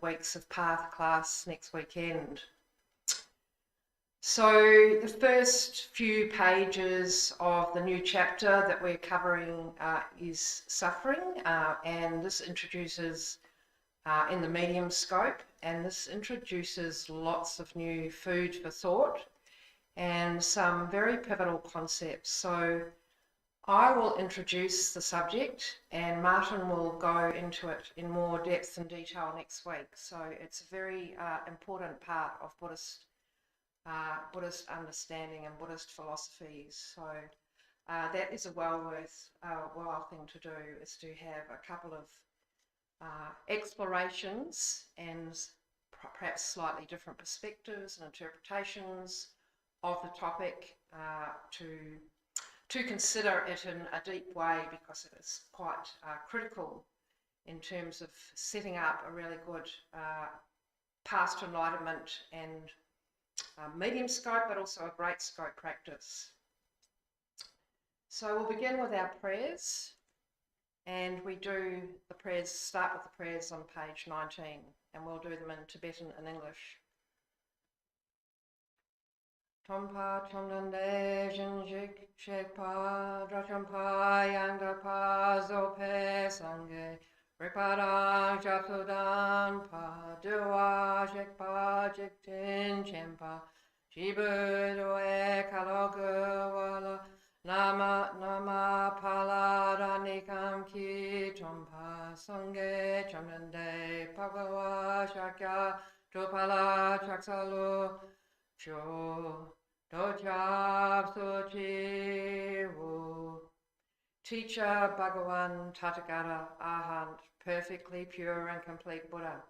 weeks of Path class next weekend. So the first few pages of the new chapter that we're covering is suffering, and this introduces in the medium scope, and this introduces lots of new food for thought and some very pivotal concepts. So I will introduce the subject and Martin will go into it in more depth and detail next week. So it's a very important part of Buddhist understanding and Buddhist philosophies. So that is a well thing to do, is to have a couple of explorations and perhaps slightly different perspectives and interpretations of the topic to consider it in a deep way, because it is quite critical in terms of setting up a really good path to enlightenment and medium scope, but also a great scope practice. So we'll begin with our prayers, and we do the prayers, start with the prayers on page 19, and we'll do them in Tibetan and English. Tompa Tomdande Jinjik Shekpa Drachampa Yangdapa Zope Sange Ripada Jatudan Pa Dewa Shekpa Jiktin Chempa Shibudoe Kalogawala Nama Paladanikam Ki Tompa Sange Chamdande Pagawa Shakya Topala Chaksalu Cho Dojab Suchi Wu. Teacher Bhagawan Tathagata Arhat, perfectly pure and complete Buddha,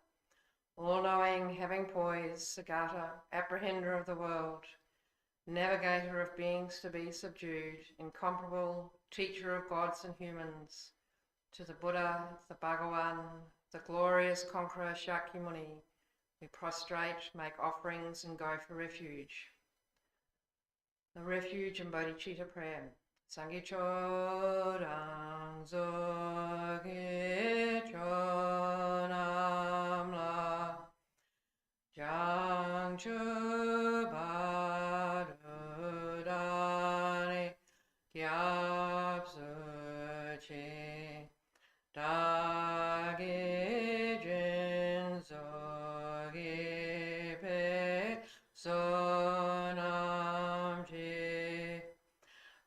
all-knowing, having poise, Sagata, apprehender of the world, navigator of beings to be subdued, incomparable, teacher of gods and humans, to the Buddha, the Bhagawan, the glorious conqueror Shakyamuni, we prostrate, make offerings and go for refuge. The refuge and Bodhichitta prayer. Sangichodang Zogichonamla Jangchubadudani Gyapsuchi Dagijin Zogipe Sonamji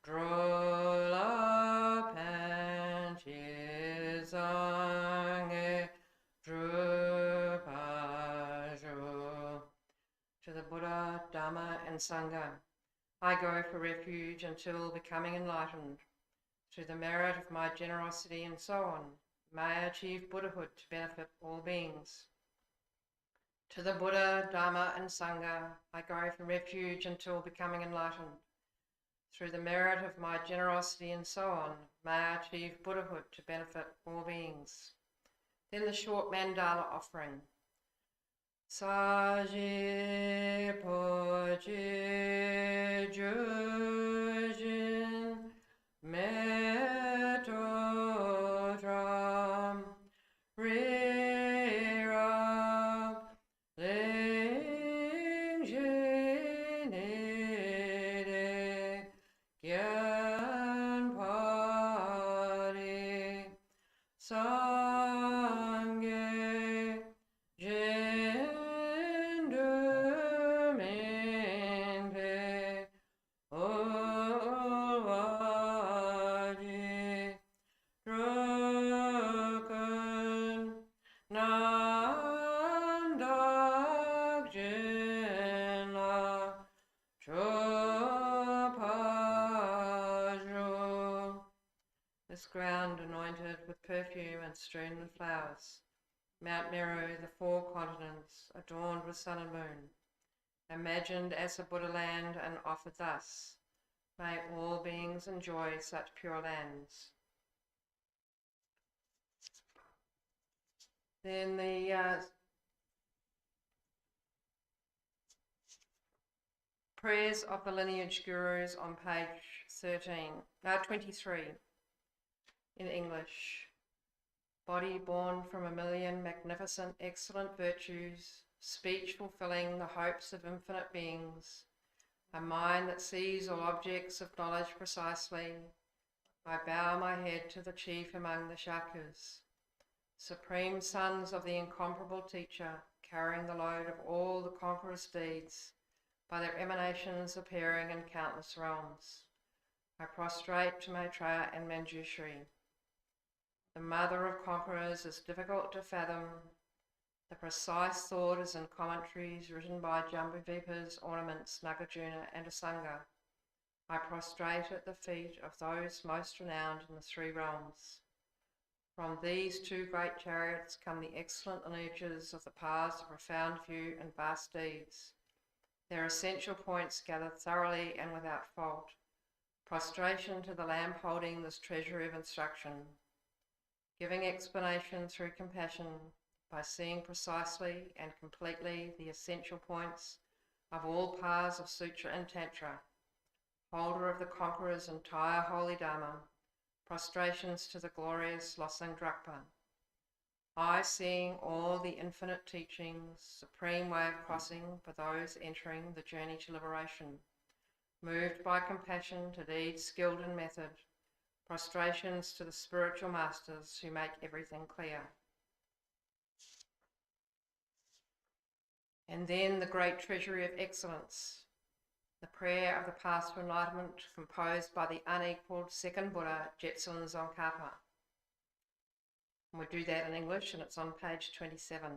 Drola Panchizange Drupaju. To the Buddha, Dhamma and Sangha, I go for refuge until becoming enlightened. Through the merit of my generosity and so on, may I achieve Buddhahood to benefit all beings. To the Buddha, Dhamma and Sangha, I go for refuge until becoming enlightened. Through the merit of my generosity and so on, may I achieve Buddhahood to benefit all beings. Then the short mandala offering. Saji Poji Jujin Metodram Rirab Lingjinide Gyanpari Sangye Jenduminte Olwaji Drukken Nandak Jinla Chopaju. This ground anointed with perfume and strewn with flowers. Mount Meru, the 4 continents, adorned with sun and moon, imagined as a Buddha land and offered thus. May all beings enjoy such pure lands. Then the prayers of the lineage gurus on page 23 in English. body born from a million magnificent, excellent virtues, speech fulfilling the hopes of infinite beings, a mind that sees all objects of knowledge precisely, I bow my head to the chief among the Shakyas, supreme sons of the incomparable teacher, carrying the load of all the conqueror's deeds, by their emanations appearing in countless realms. I prostrate to Maitreya and Manjushri. The mother of conquerors is difficult to fathom. The precise thought is in commentaries written by Jambudvipa's ornaments, Nagarjuna and Asanga. I prostrate at the feet of those most renowned in the three realms. From these two great chariots come the excellent lineages of the paths of profound view and vast deeds. Their essential points gathered thoroughly and without fault. Prostration to the lamp holding this treasury of instruction. Giving explanation through compassion by seeing precisely and completely the essential points of all paths of Sutra and Tantra. Holder of the conqueror's entire holy Dharma, prostrations to the glorious Losang Drakpa. I, seeing all the infinite teachings, supreme way of crossing for those entering the journey to liberation, moved by compassion to deeds skilled in method, prostrations to the spiritual masters who make everything clear. And then the great treasury of excellence, the prayer of the path to enlightenment composed by the unequalled second Buddha, Jetsun Tsongkhapa. And we do that in English and it's on page 27.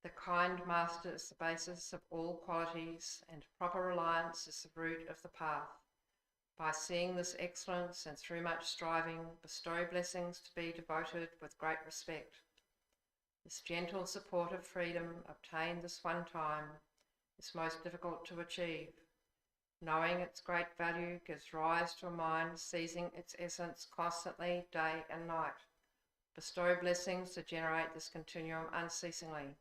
The kind master is the basis of all qualities and proper reliance is the root of the path. By seeing this excellence and through much striving, bestow blessings to be devoted with great respect. This gentle supportive freedom obtained this one time is most difficult to achieve. Knowing its great value gives rise to a mind seizing its essence constantly, day and night. Bestow blessings to generate this continuum unceasingly.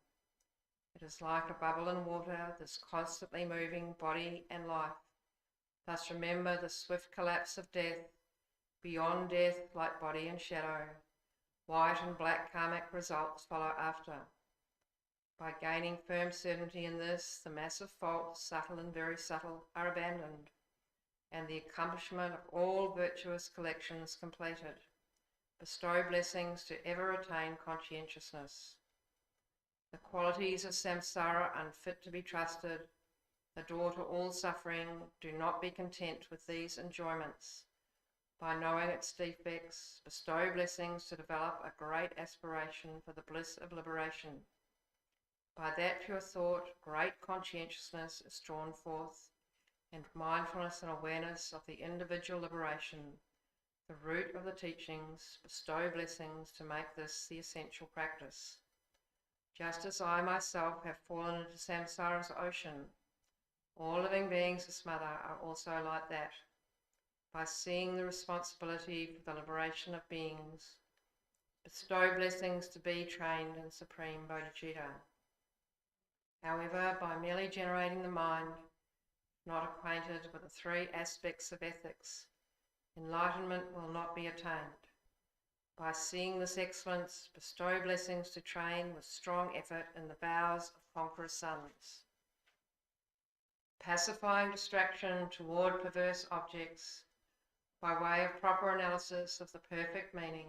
It is like a bubble in water, this constantly moving body and life. Thus remember the swift collapse of death, beyond death like body and shadow. White and black karmic results follow after. By gaining firm certainty in this, the massive faults, subtle and very subtle, are abandoned, and the accomplishment of all virtuous collections completed. Bestow blessings to ever attain conscientiousness. The qualities of samsara unfit to be trusted, the door to all suffering, do not be content with these enjoyments. By knowing its defects, bestow blessings to develop a great aspiration for the bliss of liberation. By that pure thought, great conscientiousness is drawn forth, and mindfulness and awareness of the individual liberation, the root of the teachings, bestow blessings to make this the essential practice. Just as I myself have fallen into samsara's ocean, all living beings as mother are also like that. By seeing the responsibility for the liberation of beings, bestow blessings to be trained in supreme bodhicitta. However, by merely generating the mind, not acquainted with the three aspects of ethics, enlightenment will not be attained. By seeing this excellence, bestow blessings to train with strong effort in the vows of conqueror sons. Pacifying distraction toward perverse objects by way of proper analysis of the perfect meaning,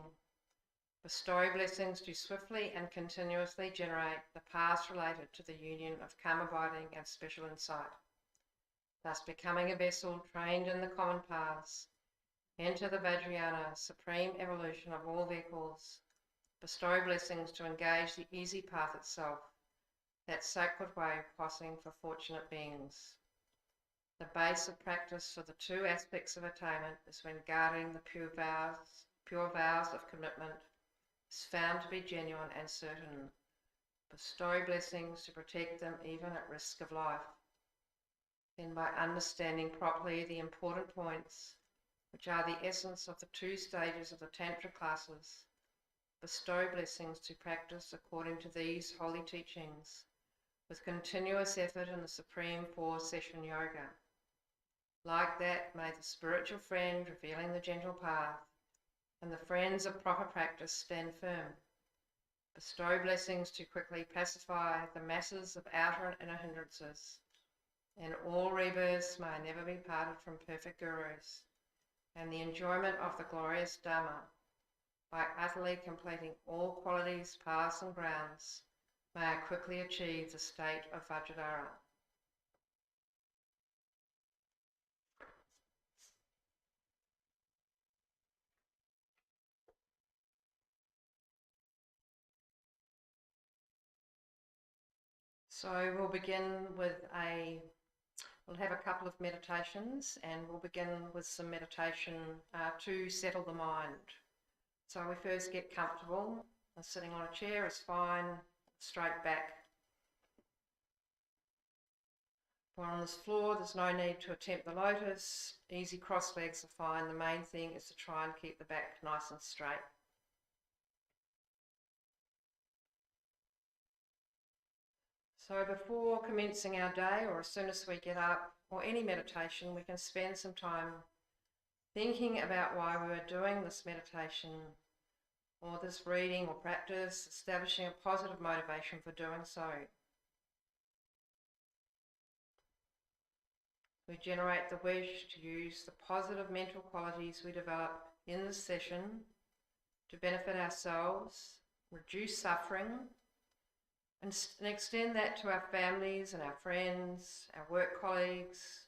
bestow blessings to swiftly and continuously generate the paths related to the union of calm abiding and special insight. Thus becoming a vessel trained in the common paths, enter the Vajrayana, supreme evolution of all vehicles, bestow blessings to engage the easy path itself, that sacred way of crossing for fortunate beings. The base of practice for the two aspects of attainment is when guarding the pure vows of commitment is found to be genuine and certain. Bestow blessings to protect them even at risk of life. Then by understanding properly the important points, which are the essence of the two stages of the Tantra classes, bestow blessings to practice according to these holy teachings, with continuous effort in the supreme four-session yoga. Like that, may the spiritual friend revealing the gentle path and the friends of proper practice stand firm. Bestow blessings to quickly pacify the masses of outer and inner hindrances. And all rebirths may never be parted from perfect gurus, and the enjoyment of the glorious Dhamma, by utterly completing all qualities, paths and grounds, may I quickly achieve the state of Vajradhara. So we'll begin with we'll have a couple of meditations, and we'll begin with some meditation to settle the mind. So we first get comfortable. Sitting on a chair is fine, straight back. If we're on this floor, there's no need to attempt the lotus. Easy cross legs are fine. The main thing is to try and keep the back nice and straight. So before commencing our day, or as soon as we get up, or any meditation, we can spend some time thinking about why we are doing this meditation, or this reading or practice, establishing a positive motivation for doing so. We generate the wish to use the positive mental qualities we develop in this session to benefit ourselves, reduce suffering, and extend that to our families and our friends, our work colleagues,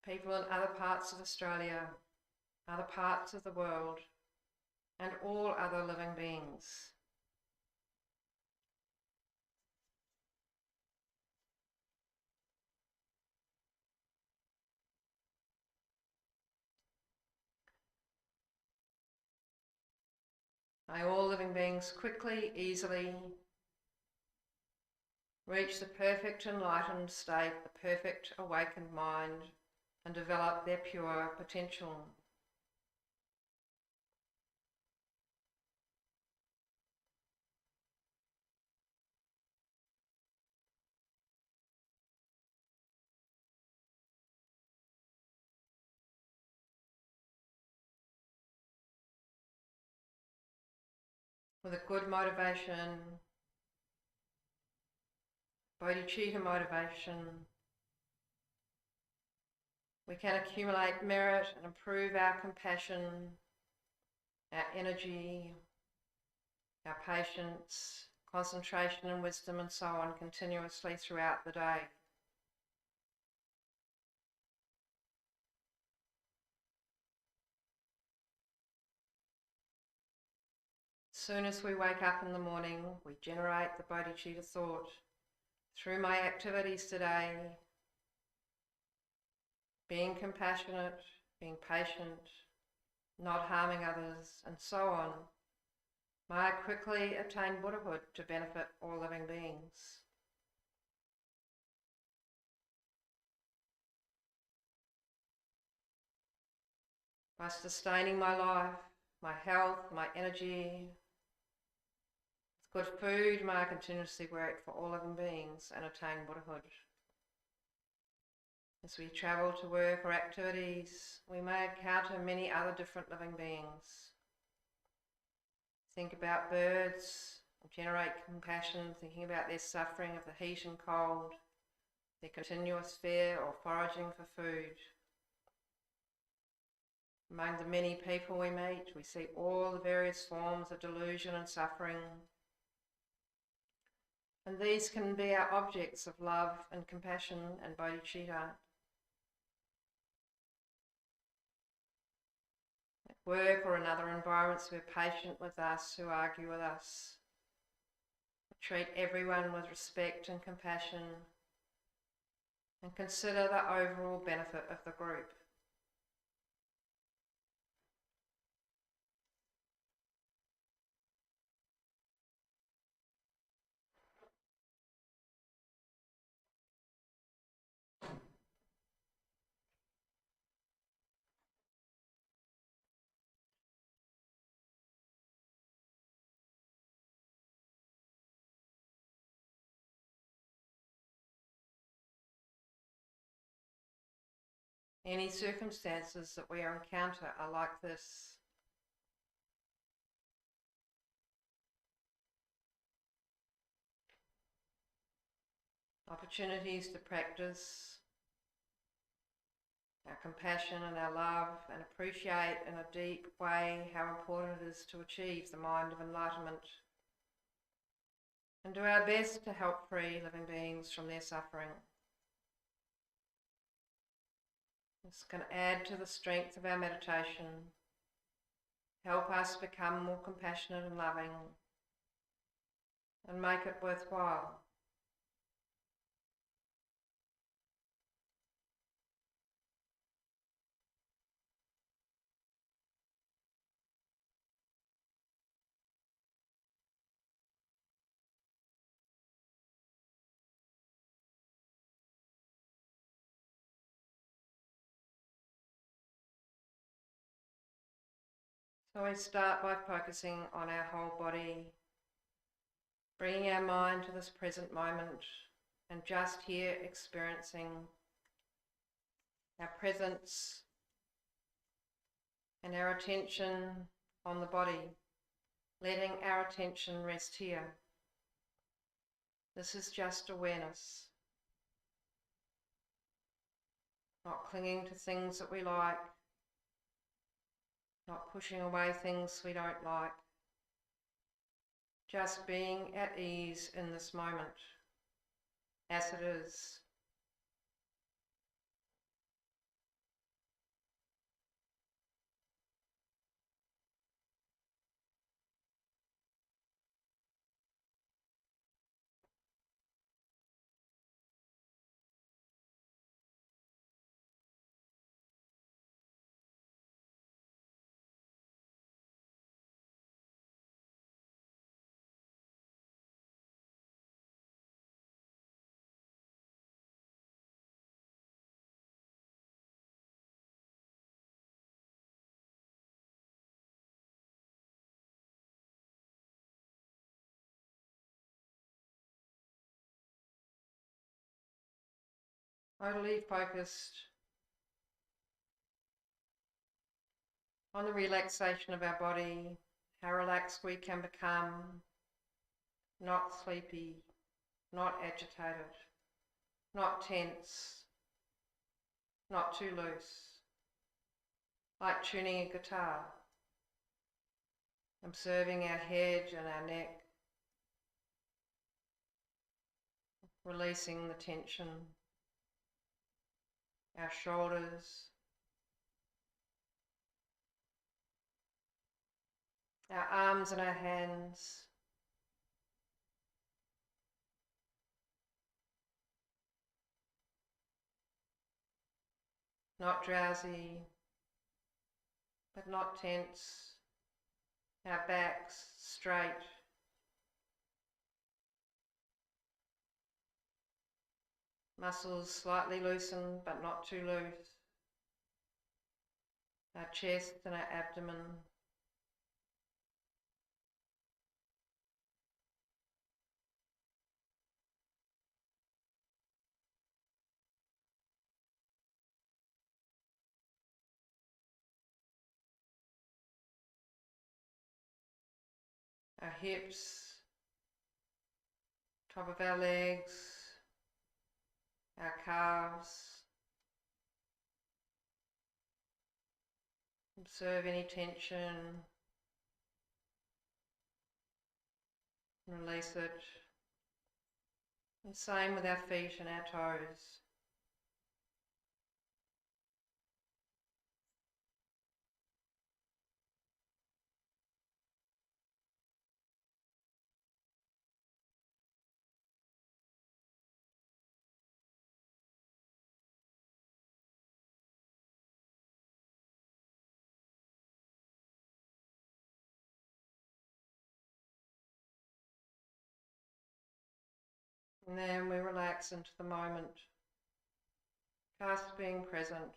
people in other parts of Australia, other parts of the world, and all other living beings. May all living beings quickly, easily reach the perfect enlightened state, the perfect awakened mind, and develop their pure potential. With a good motivation, Bodhichitta motivation, we can accumulate merit and improve our compassion, our energy, our patience, concentration and wisdom and so on continuously throughout the day. As soon as we wake up in the morning, we generate the Bodhichitta thought. Through my activities today, being compassionate, being patient, not harming others, and so on, may I quickly attain Buddhahood to benefit all living beings. By sustaining my life, my health, my energy, with good food, may I continuously work for all living beings and attain Buddhahood. As we travel to work or activities, we may encounter many other different living beings. Think about birds, generate compassion, thinking about their suffering of the heat and cold, their continuous fear or foraging for food. Among the many people we meet, we see all the various forms of delusion and suffering. And these can be our objects of love and compassion and bodhicitta. At work or in other environments, we're patient with us who argue with us. We treat everyone with respect and compassion and consider the overall benefit of the group. Any circumstances that we encounter are like this. opportunities to practice our compassion and our love and appreciate in a deep way how important it is to achieve the mind of enlightenment and do our best to help free living beings from their suffering. This can add to the strength of our meditation, help us become more compassionate and loving, and make it worthwhile. So we start by focusing on our whole body, bringing our mind to this present moment and just here experiencing our presence and our attention on the body, letting our attention rest here. This is just awareness, not clinging to things that we like, not pushing away things we don't like, just being at ease in this moment, as it is. Totally focused on the relaxation of our body, how relaxed we can become, not sleepy, not agitated, not tense, not too loose, like tuning a guitar, observing our head and our neck, releasing the tension, our shoulders, our arms and our hands, not drowsy, but not tense, our backs straight, muscles slightly loosened but not too loose, our chest and our abdomen, our hips, top of our legs, our calves. Observe any tension, release it. And same with our feet and our toes. And then we relax into the moment, just being present.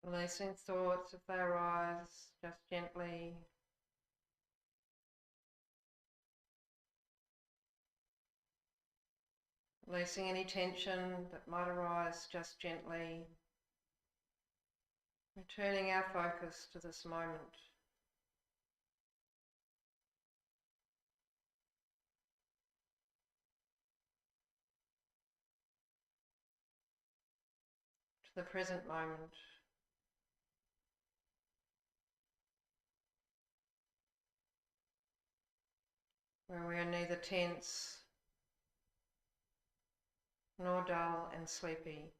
Releasing thoughts if they arise, just gently. Releasing any tension that might arise, just gently. Returning our focus to this moment. To the present moment. Where we are neither tense nor dull and sleepy.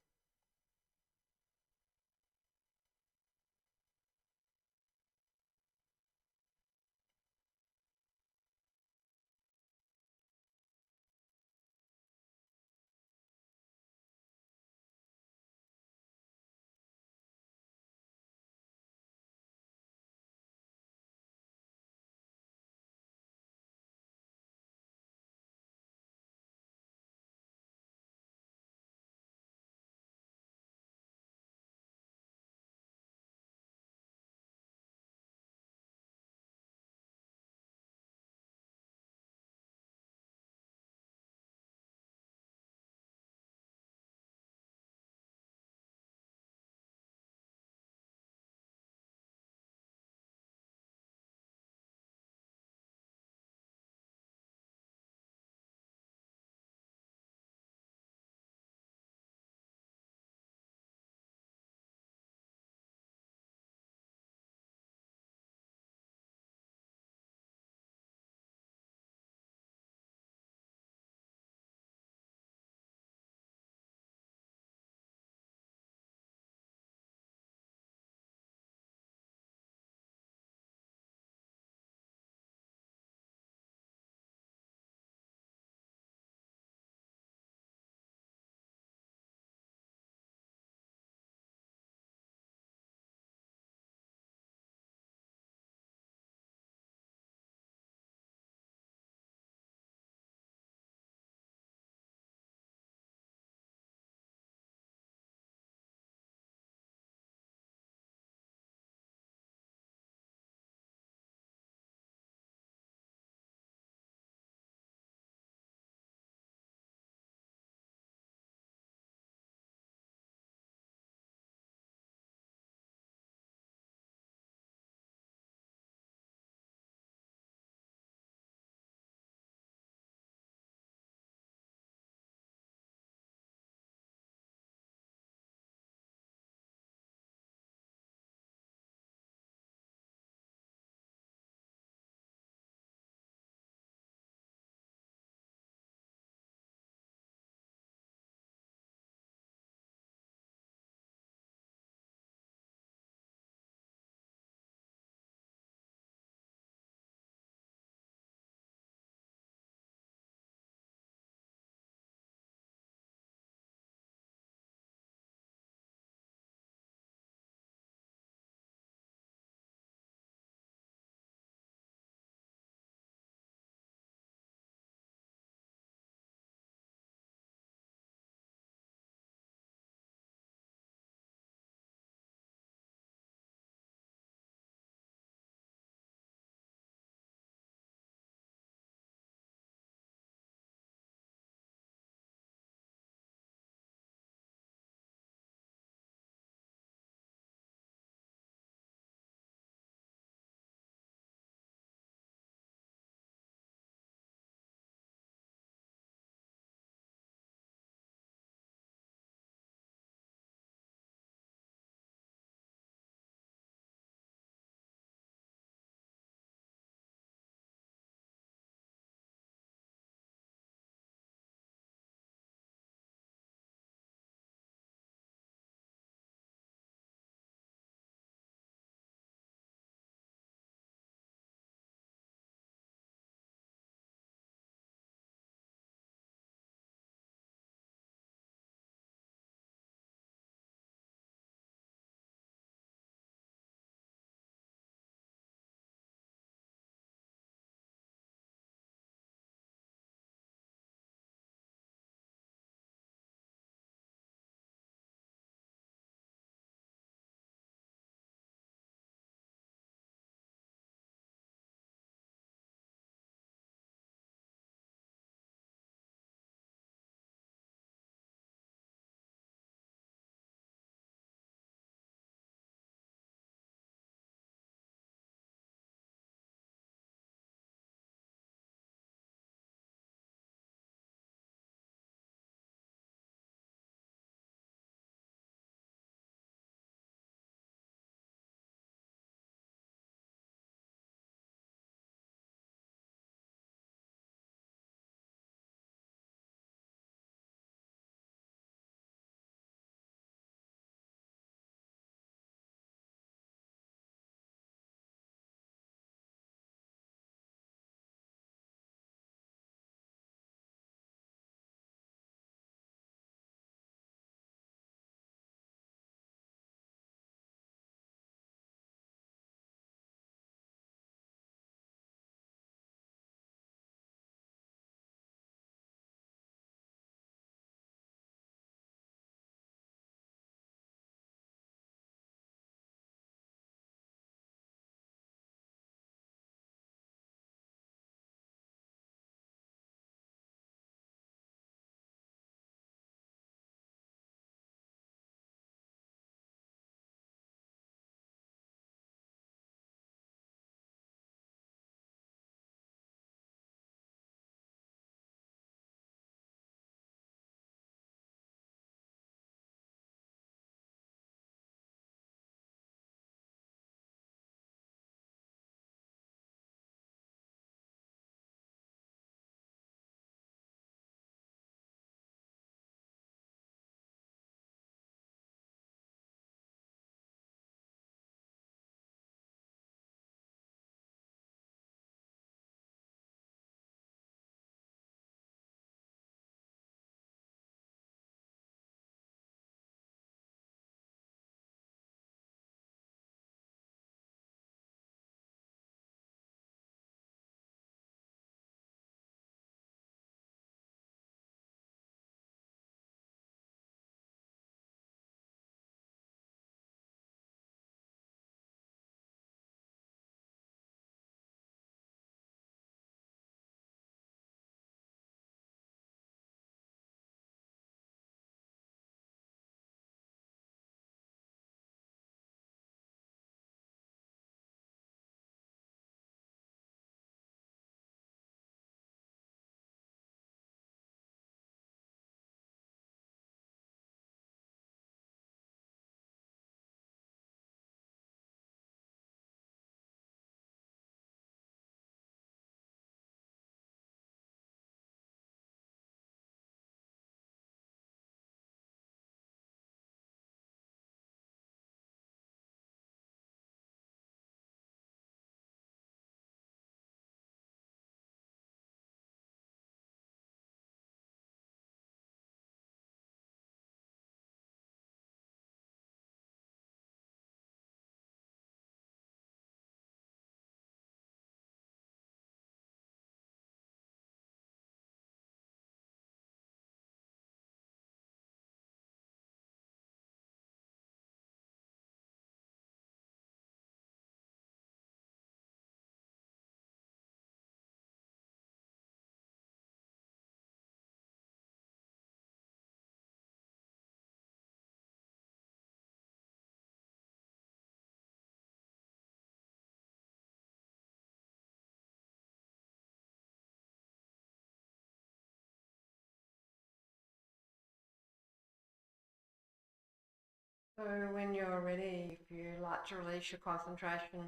So when you're ready, if you like to release your concentration,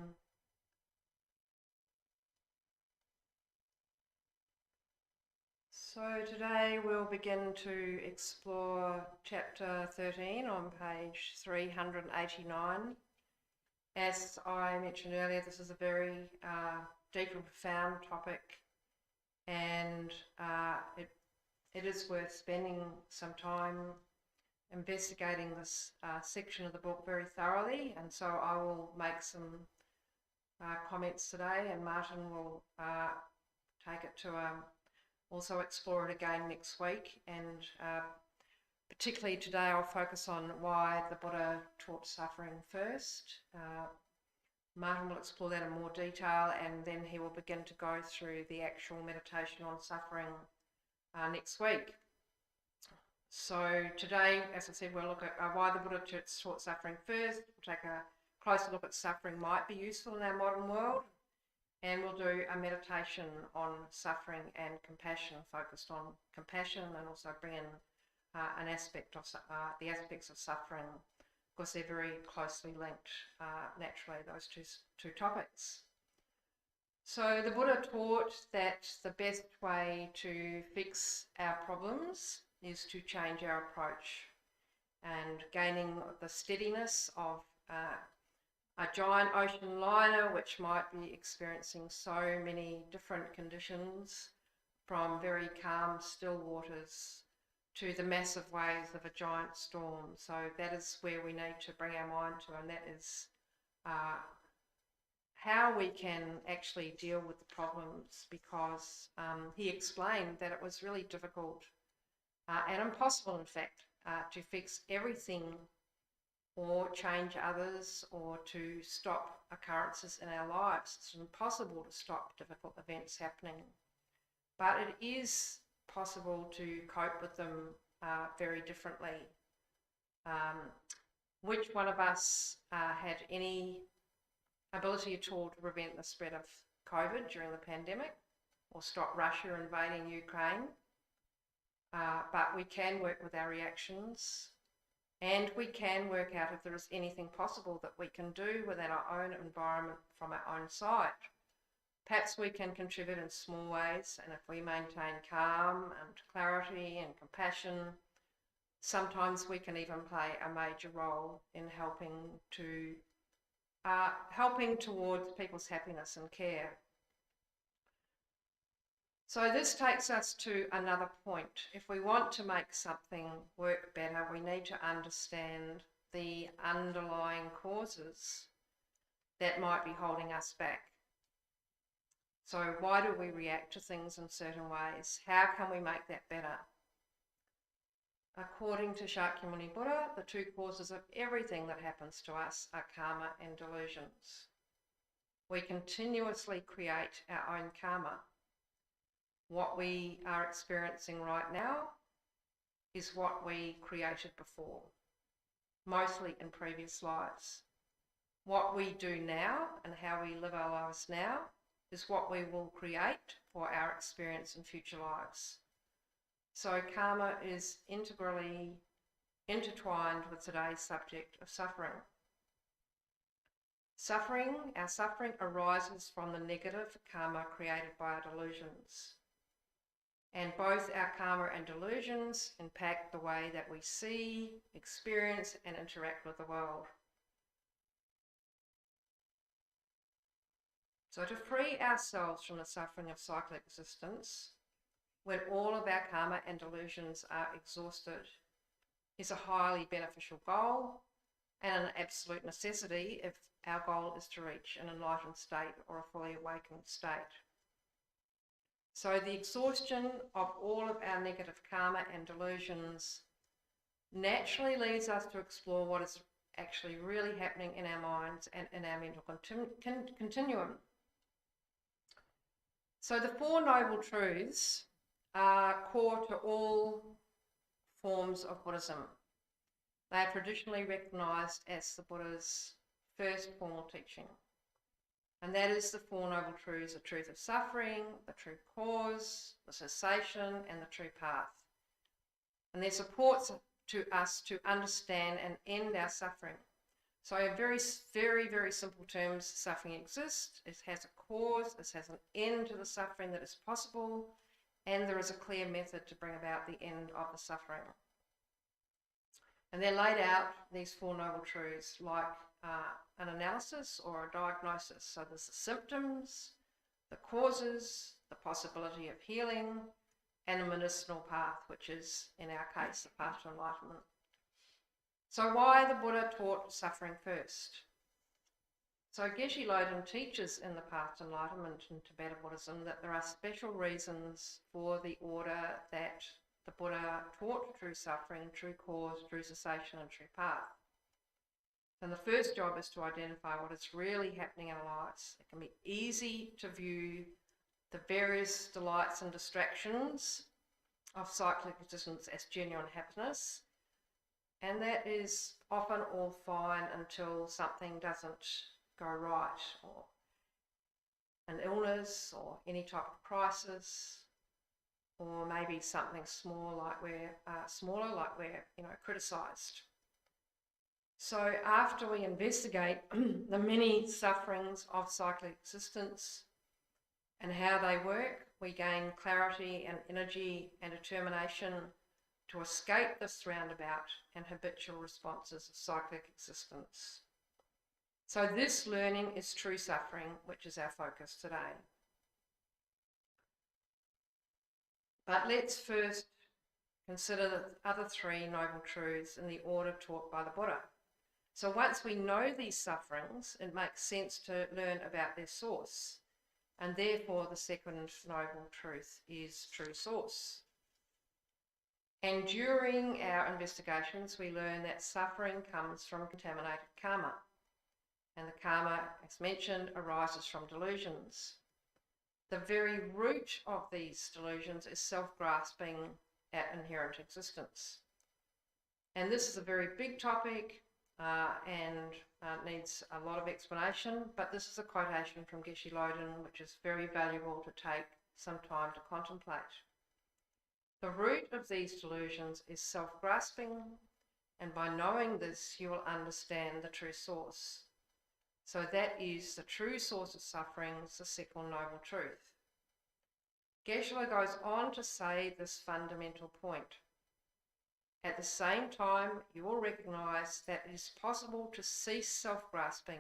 so today we'll begin to explore chapter 13 on page 389. As I mentioned earlier, this is a very deep and profound topic, and it is worth spending some time investigating this section of the book very thoroughly, and so I will make some comments today, and Martin will take it to also explore it again next week, and particularly today I'll focus on why the Buddha taught suffering first. Martin will explore that in more detail, and then he will begin to go through the actual meditation on suffering next week. So today, as I said, we'll look at why the Buddha taught suffering first. We'll take a closer look at suffering might be useful in our modern world, and we'll do a meditation on suffering and compassion, focused on compassion, and also bring in an aspect of the aspects of suffering, because they're very closely linked naturally, those two topics. So the Buddha taught that the best way to fix our problems is to change our approach, and gaining the steadiness of a giant ocean liner which might be experiencing so many different conditions, from very calm still waters to the massive waves of a giant storm. So that is where we need to bring our mind to, and that is how we can actually deal with the problems, because he explained that it was really difficult and impossible, in fact, to fix everything or change others or to stop occurrences in our lives. It's impossible to stop difficult events happening, but it is possible to cope with them very differently. Which one of us had any ability at all to prevent the spread of COVID during the pandemic or stop Russia invading Ukraine? But we can work with our reactions, and we can work out if there is anything possible that we can do within our own environment from our own side. Perhaps we can contribute in small ways, and if we maintain calm and clarity and compassion, sometimes we can even play a major role in helping towards people's happiness and care. So this takes us to another point. If we want to make something work better, we need to understand the underlying causes that might be holding us back. So why do we react to things in certain ways? How can we make that better? According to Shakyamuni Buddha, the two causes of everything that happens to us are karma and delusions. We continuously create our own karma. What we are experiencing right now is what we created before, mostly in previous lives. What we do now and how we live our lives now is what we will create for our experience in future lives. So karma is integrally intertwined with today's subject of suffering. Our suffering arises from the negative karma created by our delusions. And both our karma and delusions impact the way that we see, experience, and interact with the world. So to free ourselves from the suffering of cyclic existence, when all of our karma and delusions are exhausted, is a highly beneficial goal and an absolute necessity if our goal is to reach an enlightened state or a fully awakened state. So the exhaustion of all of our negative karma and delusions naturally leads us to explore what is actually really happening in our minds and in our mental continuum. So the Four Noble Truths are core to all forms of Buddhism. They are traditionally recognised as the Buddha's first formal teaching. And that is the Four Noble Truths: the truth of suffering, the true cause, the cessation, and the true path. And their supports to us to understand and end our suffering. So in very, very, very simple terms, suffering exists, it has a cause, it has an end to the suffering that is possible, and there is a clear method to bring about the end of the suffering. And they're laid out, these Four Noble Truths, like an analysis or a diagnosis. So there's the symptoms, the causes, the possibility of healing, and a medicinal path, which is, in our case, the path to enlightenment. So why the Buddha taught suffering first? So Geshe Loden teaches in the Path to Enlightenment in Tibetan Buddhism that there are special reasons for the order that the Buddha taught true suffering, true cause, true cessation, and true path. And the first job is to identify what is really happening in our lives. It can be easy to view the various delights and distractions of cyclic existence as genuine happiness, and that is often all fine until something doesn't go right, or an illness, or any type of crisis, or maybe something smaller, like we're criticised. So after we investigate the many sufferings of cyclic existence and how they work, we gain clarity and energy and determination to escape this roundabout and habitual responses of cyclic existence. So this learning is true suffering, which is our focus today. But let's first consider the other three noble truths in the order taught by the Buddha. So once we know these sufferings, it makes sense to learn about their source. And therefore the second noble truth is true source. And during our investigations, we learn that suffering comes from contaminated karma. And the karma, as mentioned, arises from delusions. The very root of these delusions is self-grasping at inherent existence. And this is a very big topic and needs a lot of explanation, but this is a quotation from Geshe Loden, which is very valuable to take some time to contemplate. The root of these delusions is self-grasping, and by knowing this, you will understand the true source. So that is the true source of suffering, the second noble truth. Geshe goes on to say this fundamental point. At the same time, you will recognise that it is possible to cease self-grasping,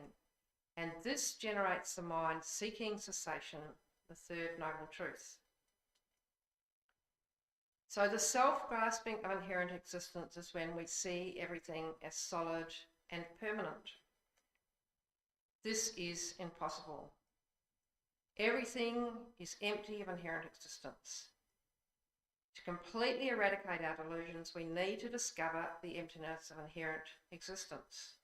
and this generates the mind seeking cessation, the third noble truth. So the self-grasping of inherent existence is when we see everything as solid and permanent. This is impossible. Everything is empty of inherent existence. To completely eradicate our delusions, we need to discover the emptiness of inherent existence.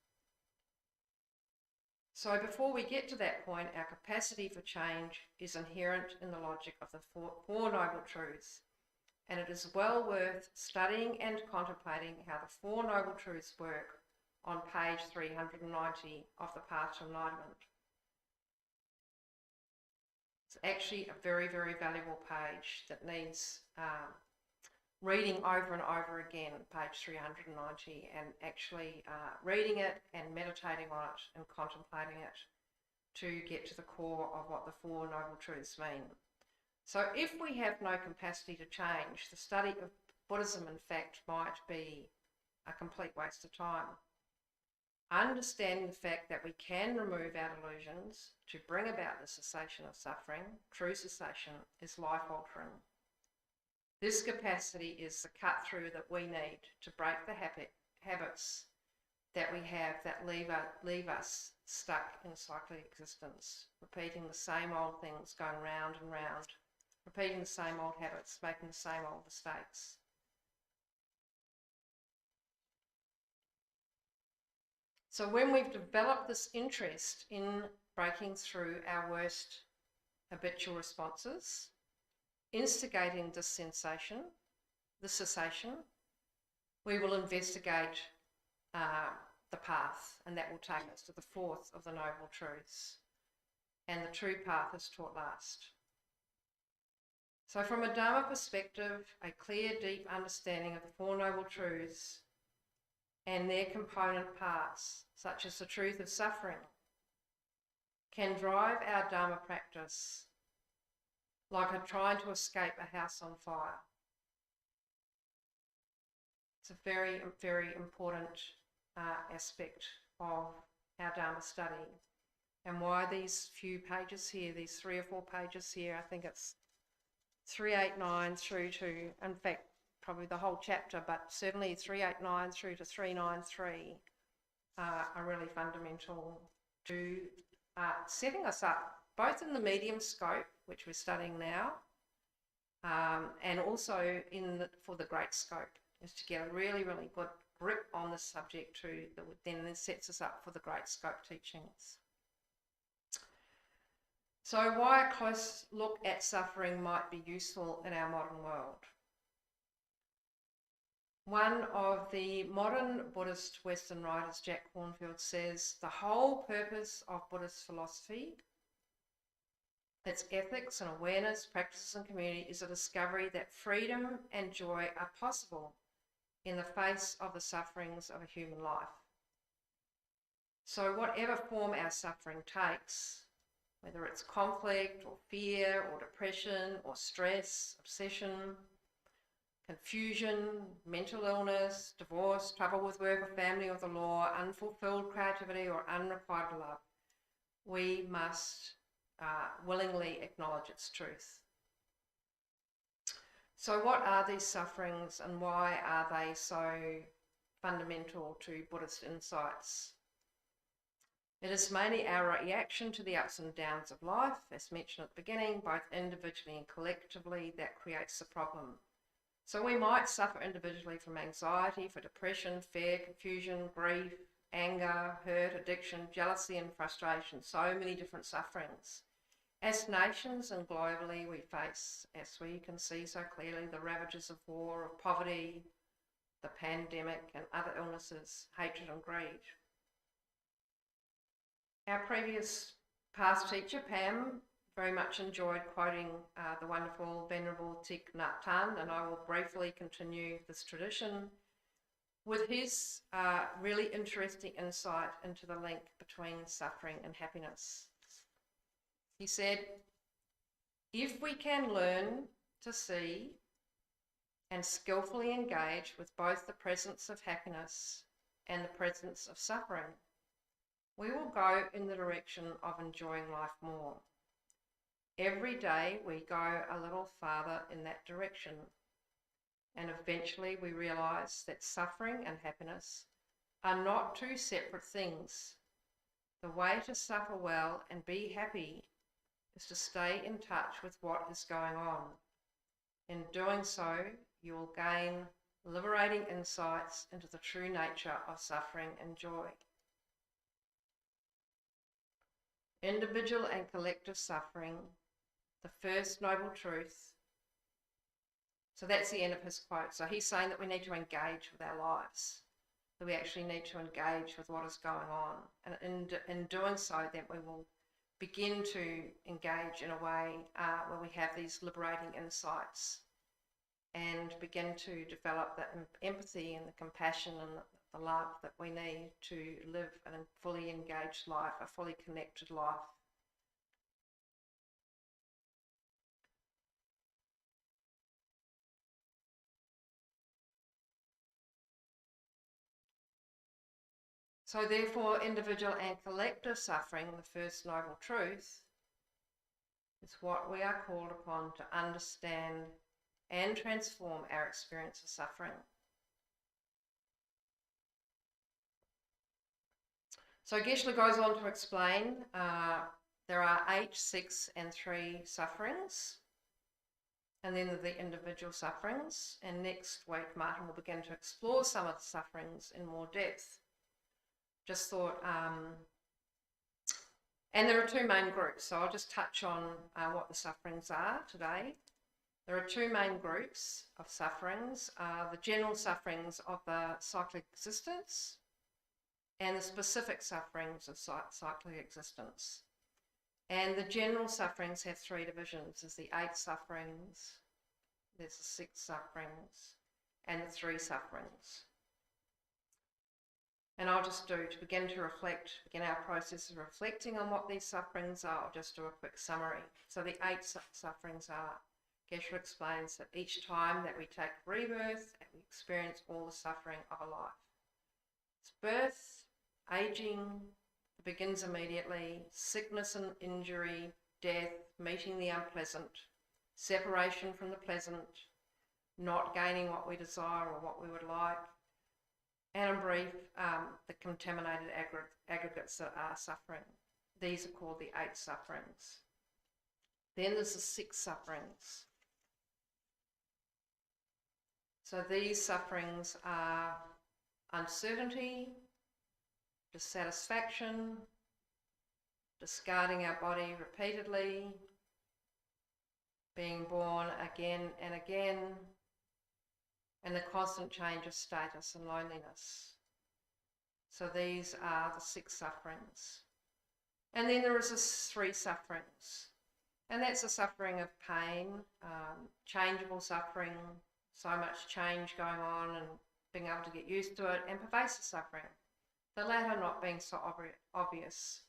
So before we get to that point, our capacity for change is inherent in the logic of the four noble truths, and it is well worth studying and contemplating how the Four Noble Truths work on page 390 of the Path to Enlightenment. It's actually a very, very valuable page that needs reading over and over again, page 390, and actually reading it and meditating on it and contemplating it to get to the core of what the Four Noble Truths mean. So if we have no capacity to change, the study of Buddhism, in fact, might be a complete waste of time. Understanding the fact that we can remove our delusions to bring about the cessation of suffering, true cessation, is life-altering. This capacity is the cut-through that we need to break the habits that we have that leave us stuck in cyclic existence, repeating the same old things, going round and round, repeating the same old habits, making the same old mistakes. So when we've developed this interest in breaking through our worst habitual responses, instigating this sensation, the cessation, we will investigate the path, and that will take us to the fourth of the Noble Truths. And the true path is taught last. So from a Dharma perspective, a clear, deep understanding of the Four Noble Truths and their component parts, such as the truth of suffering, can drive our Dharma practice like trying to escape a house on fire. It's a very, very important aspect of our Dharma study, and why these few pages here, these 3 or 4 pages here, I think it's 389 through to, in fact, probably the whole chapter, but certainly 389 through to 393 are really fundamental to setting us up, both in the medium scope, which we're studying now, and also for the great scope, is to get a really, really good grip on this subject too, that then sets us up for the great scope teachings. So why a close look at suffering might be useful in our modern world. One of the modern Buddhist Western writers, Jack Kornfield, says the whole purpose of Buddhist philosophy, its ethics and awareness, practices and community, is a discovery that freedom and joy are possible in the face of the sufferings of a human life. So whatever form our suffering takes, whether it's conflict or fear or depression or stress, obsession, confusion, mental illness, divorce, trouble with work or family or the law, unfulfilled creativity or unrequited love, we must willingly acknowledge its truth. So what are these sufferings and why are they so fundamental to Buddhist insights? It is mainly our reaction to the ups and downs of life, as mentioned at the beginning, both individually and collectively, that creates the problem. So we might suffer individually from anxiety, for depression, fear, confusion, grief, anger, hurt, addiction, jealousy and frustration, so many different sufferings. As nations and globally, we face, as we can see so clearly, the ravages of war, of poverty, the pandemic and other illnesses, hatred and greed. Our previous past teacher, Pam, very much enjoyed quoting the wonderful Venerable Thich Nhat Hanh, and I will briefly continue this tradition with his really interesting insight into the link between suffering and happiness. He said, if we can learn to see and skillfully engage with both the presence of happiness and the presence of suffering, we will go in the direction of enjoying life more. Every day we go a little farther in that direction, and eventually we realise that suffering and happiness are not two separate things. The way to suffer well and be happy is to stay in touch with what is going on. In doing so, you will gain liberating insights into the true nature of suffering and joy. Individual and collective suffering, the first noble truth. So that's the end of his quote. So he's saying that we need to engage with our lives, that we actually need to engage with what is going on. And in doing so, then we will begin to engage in a way where we have these liberating insights and begin to develop that empathy and the compassion and the love that we need to live a fully engaged life, a fully connected life. So therefore, individual and collective suffering, the first noble truth, is what we are called upon to understand and transform our experience of suffering. So Geshe goes on to explain there are 8, 6 and 3 sufferings, and then the individual sufferings, and next week Martin will begin to explore some of the sufferings in more depth. Just thought, and there are 2 main groups, so I'll just touch on what the sufferings are today. There are 2 main groups of sufferings, the general sufferings of the cyclic existence and the specific sufferings of cyclic existence. And the general sufferings have 3 divisions. There's the 8 sufferings, there's the 6 sufferings, and the 3 sufferings. And I'll just to begin our process of reflecting on what these sufferings are. I'll just do a quick summary. So the 8 sufferings are, Geshe explains that each time that we take rebirth, we experience all the suffering of a life. It's birth, aging, it begins immediately, sickness and injury, death, meeting the unpleasant, separation from the pleasant, not gaining what we desire or what we would like, and in brief, the contaminated aggregates that are suffering. These are called the 8 sufferings. Then there's the 6 sufferings. So these sufferings are uncertainty, dissatisfaction, discarding our body repeatedly, being born again and again, and the constant change of status and loneliness. So these are the 6 sufferings. And then there is the 3 sufferings. And that's the suffering of pain, changeable suffering, so much change going on and being able to get used to it, and pervasive suffering, the latter not being so obvious.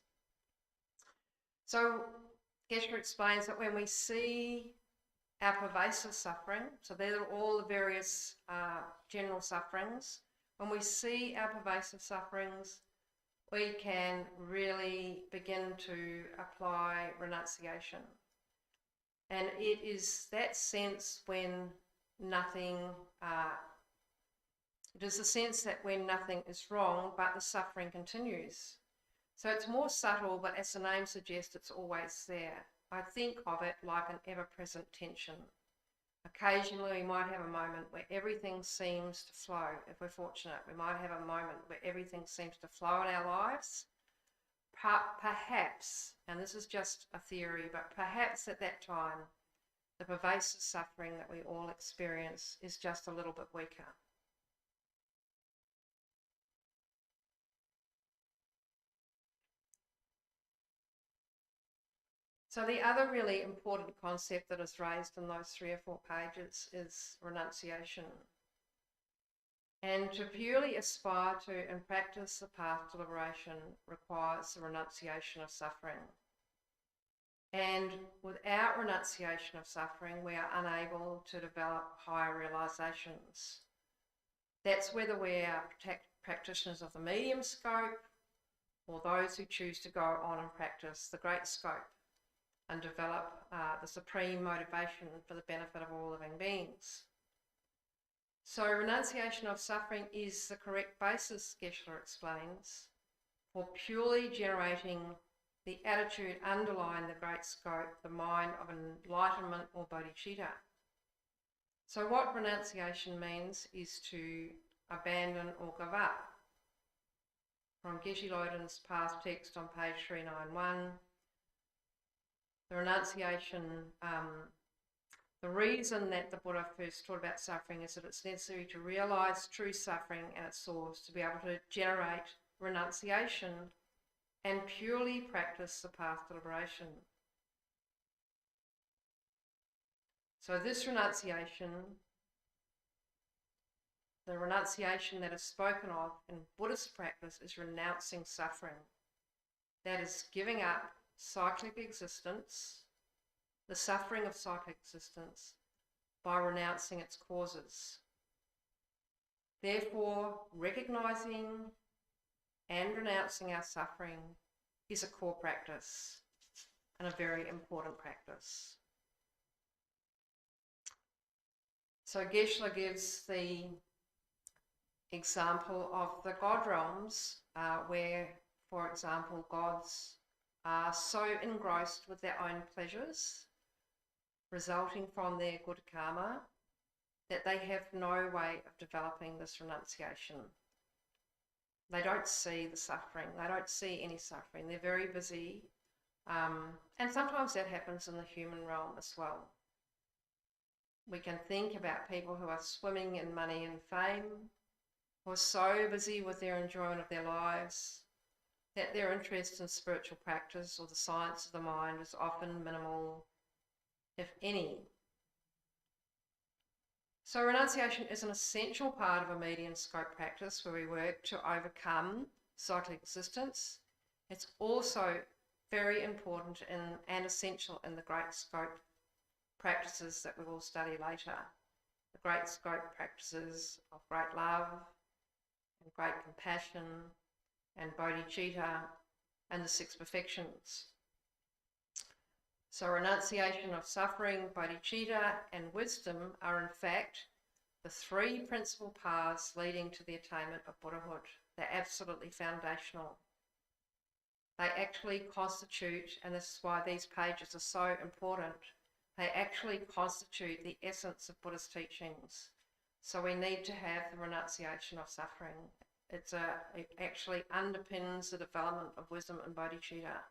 So Geshe explains that when we see our pervasive suffering, so these are all the various general sufferings, when we see our pervasive sufferings, we can really begin to apply renunciation. And it is that sense when nothing, it is the sense that when nothing is wrong, but the suffering continues. So it's more subtle, but as the name suggests, it's always there. I think of it like an ever-present tension. Occasionally we might have a moment where everything seems to flow. If we're fortunate, we might have a moment where everything seems to flow in our lives. Perhaps, and this is just a theory, but perhaps at that time, the pervasive suffering that we all experience is just a little bit weaker. So the other really important concept that is raised in those 3 or 4 pages is renunciation. And to purely aspire to and practice the path to liberation requires the renunciation of suffering. And without renunciation of suffering, we are unable to develop higher realizations. That's whether we are practitioners of the medium scope or those who choose to go on and practice the great scope and develop the supreme motivation for the benefit of all living beings. So renunciation of suffering is the correct basis, Geshe explains, for purely generating the attitude underlying the great scope, the mind of enlightenment or bodhicitta. So what renunciation means is to abandon or give up. From Geshe Loden's past text on page 391, the renunciation, the reason that the Buddha first taught about suffering is that it's necessary to realise true suffering at its source, to be able to generate renunciation and purely practice the path to liberation. So this renunciation, the renunciation that is spoken of in Buddhist practice, is renouncing suffering. That is giving up cyclic existence, the suffering of cyclic existence, by renouncing its causes. Therefore, recognising and renouncing our suffering is a core practice and a very important practice. So Geshe gives the example of the God realms where, for example, gods are so engrossed with their own pleasures resulting from their good karma that they have no way of developing this renunciation. They don't see the suffering. They don't see any suffering. They're very busy. And sometimes that happens in the human realm as well. We can think about people who are swimming in money and fame, who are so busy with their enjoyment of their lives that their interest in spiritual practice or the science of the mind is often minimal, if any. So renunciation is an essential part of a medium scope practice where we work to overcome cyclic existence. It's also very important and essential in the great scope practices that we will study later. The great scope practices of great love and great compassion and bodhicitta and the six perfections. So renunciation of suffering, bodhicitta and wisdom are in fact the three principal paths leading to the attainment of Buddhahood. They're absolutely foundational. They actually constitute, and this is why these pages are so important, they actually constitute the essence of Buddhist teachings. So we need to have the renunciation of suffering. It actually underpins the development of wisdom and bodhicitta.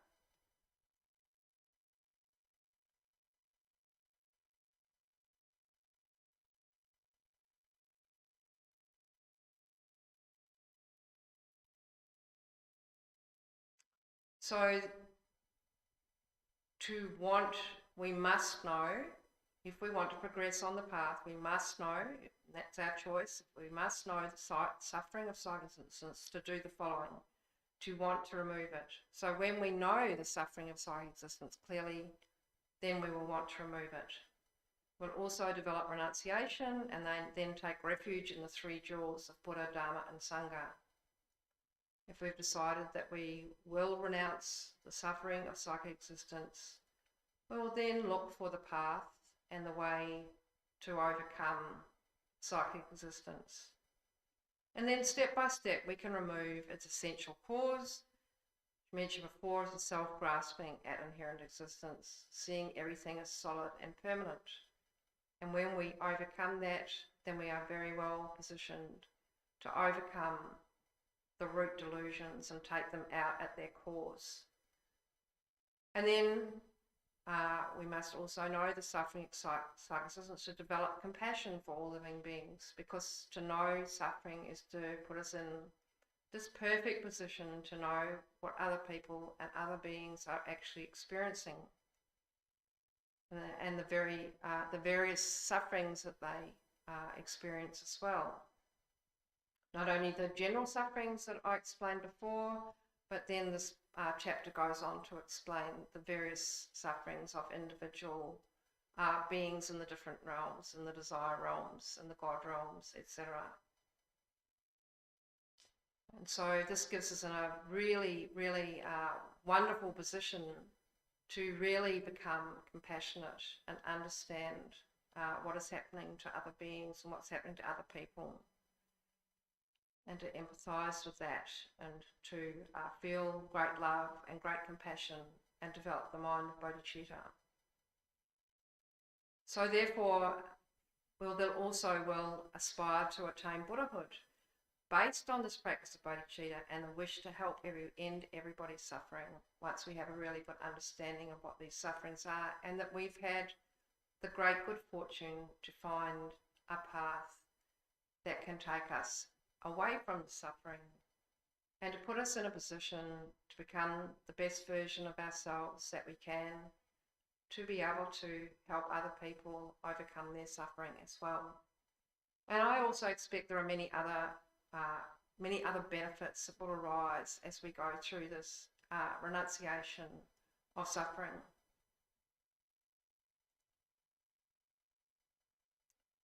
So we must know, if we want to progress on the path, we must know, that's our choice, we must know the suffering of cyclic existence to do the following, to want to remove it. So when we know the suffering of cyclic existence clearly, then we will want to remove it. We'll also develop renunciation and then take refuge in the three jewels of Buddha, Dharma and Sangha. If we've decided that we will renounce the suffering of cyclic existence, we will then look for the path and the way to overcome cyclic existence. And then step by step we can remove its essential cause. I mentioned before, is the self-grasping at inherent existence, seeing everything as solid and permanent. And when we overcome that, then we are very well positioned to overcome the root delusions and take them out at their cause. And then we must also know the suffering of cyclic existence, to develop compassion for all living beings, because to know suffering is to put us in this perfect position to know what other people and other beings are actually experiencing, and the various sufferings that they experience as well. Not only the general sufferings that I explained before, but then this chapter goes on to explain the various sufferings of individual beings in the different realms, in the desire realms, in the God realms, etc. And so this gives us a really, really wonderful position to really become compassionate and understand what is happening to other beings and what's happening to other people, and to empathise with that, and to feel great love and great compassion and develop the mind of bodhicitta. So therefore, we'll also aspire to attain Buddhahood based on this practice of bodhicitta and the wish to help end everybody's suffering once we have a really good understanding of what these sufferings are, and that we've had the great good fortune to find a path that can take us away from the suffering and to put us in a position to become the best version of ourselves that we can, to be able to help other people overcome their suffering as well. And I also expect there are many other benefits that will arise as we go through this renunciation of suffering.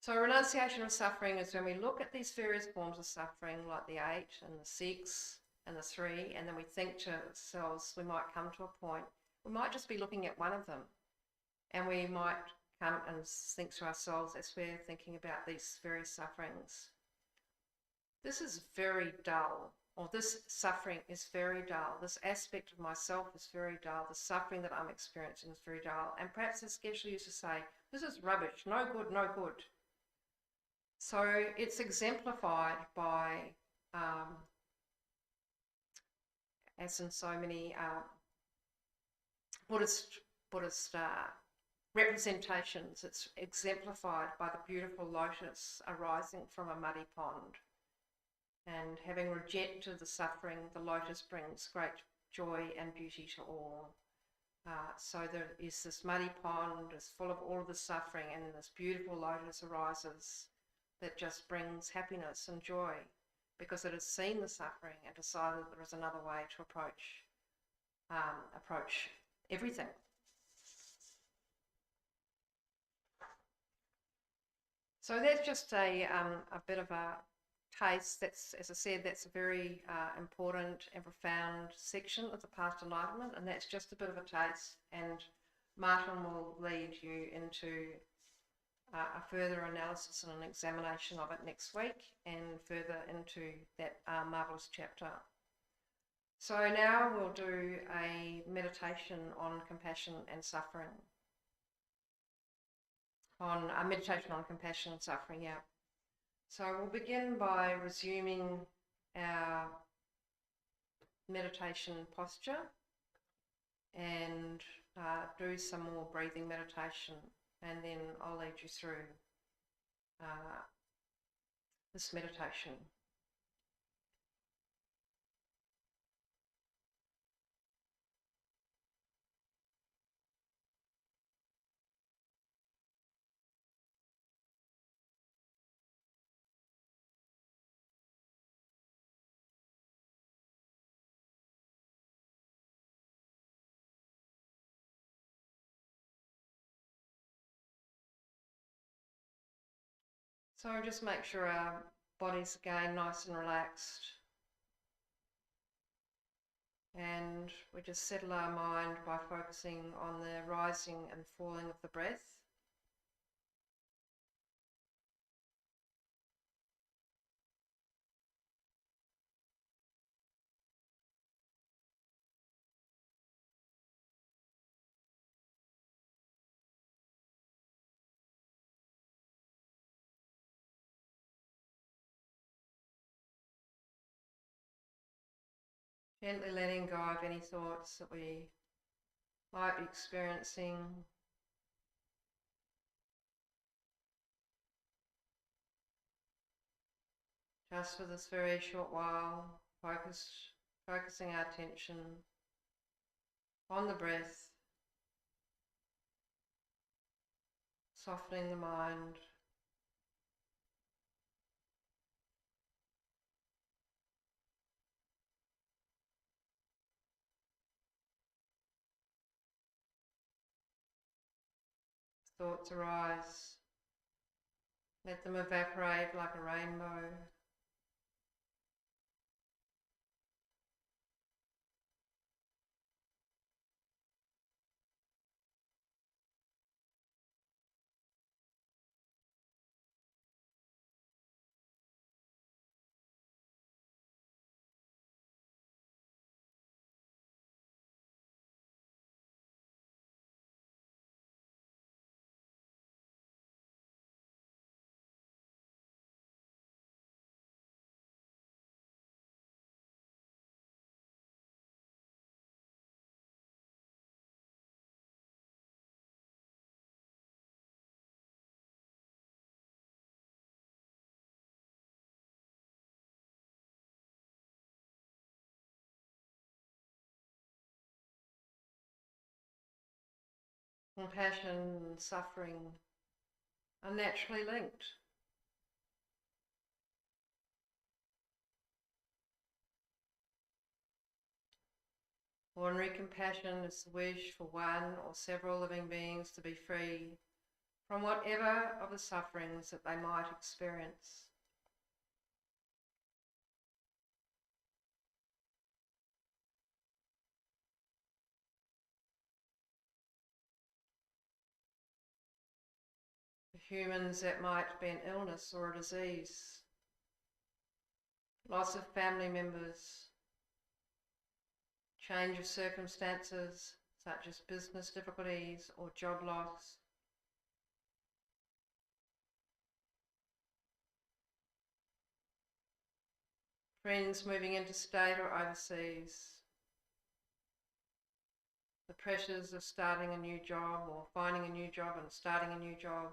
So renunciation of suffering is when we look at these various forms of suffering, like the 8 and the 6 and the 3, and then we think to ourselves, we might come to a point, we might just be looking at one of them, and we might come and think to ourselves as we're thinking about these various sufferings, this is very dull, or this suffering is very dull, this aspect of myself is very dull, the suffering that I'm experiencing is very dull. And perhaps as Geshe used to say, this is rubbish, no good, no good. So it's exemplified by, as in so many Buddhist representations, it's exemplified by the beautiful lotus arising from a muddy pond. And having rejected the suffering, the lotus brings great joy and beauty to all. So there is this muddy pond, it's full of all of the suffering, and then this beautiful lotus arises that just brings happiness and joy, because it has seen the suffering and decided there is another way to approach everything. So that's just a bit of a taste. That's, as I said, that's a very important and profound section of the Past Enlightenment, and that's just a bit of a taste. And Martin will lead you into a further analysis and an examination of it next week, and further into that marvellous chapter. So now we'll do a meditation on compassion and suffering. On a meditation on compassion and suffering, yeah. So we'll begin by resuming our meditation posture and do some more breathing meditation, and then I'll lead you through this meditation. So just make sure our body's again nice and relaxed, and we just settle our mind by focusing on the rising and falling of the breath. Gently letting go of any thoughts that we might be experiencing. Just for this very short while, focusing our attention on the breath, softening the mind. Thoughts arise, let them evaporate like a rainbow. Compassion and suffering are naturally linked. Ordinary compassion is the wish for one or several living beings to be free from whatever of the sufferings that they might experience. For humans, that might be an illness or a disease, loss of family members, change of circumstances such as business difficulties or job loss, friends moving interstate or overseas, the pressures of starting a new job or finding a new job and starting a new job,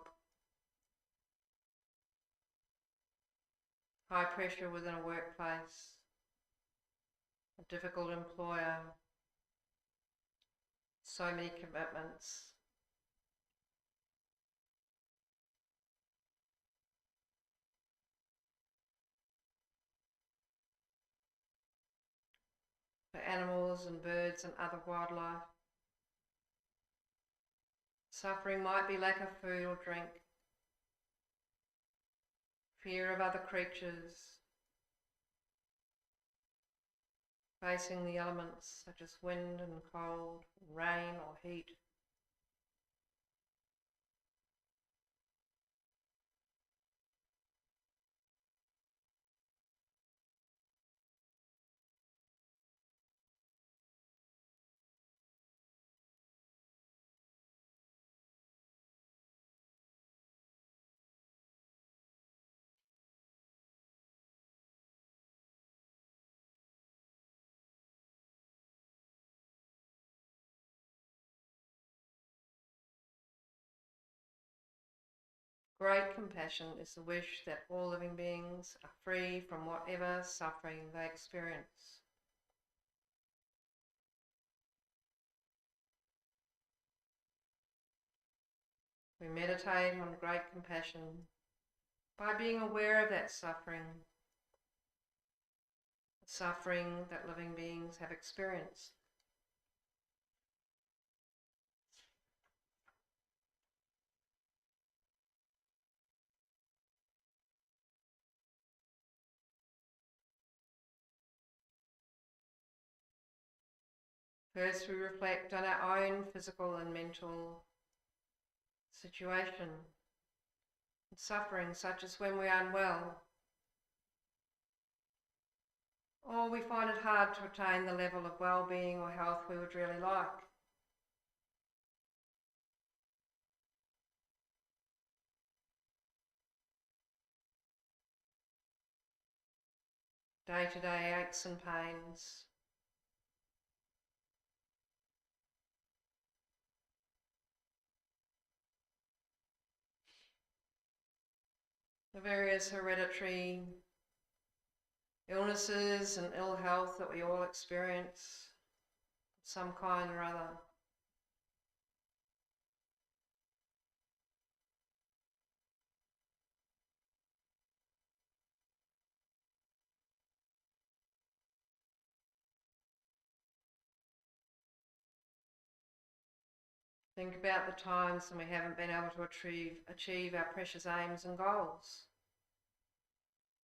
high pressure within a workplace, a difficult employer, so many commitments. animals and birds and other wildlife. Suffering might be lack of food or drink, fear of other creatures, facing the elements such as wind and cold, rain or heat. Great compassion is the wish that all living beings are free from whatever suffering they experience. We meditate on great compassion by being aware of that suffering, the suffering that living beings have experienced. First, we reflect on our own physical and mental situation, suffering such as when we are unwell, or we find it hard to attain the level of well-being or health we would really like. Day-to-day aches and pains. The various hereditary illnesses and ill health that we all experience of some kind or other. Think about the times when we haven't been able to achieve our precious aims and goals,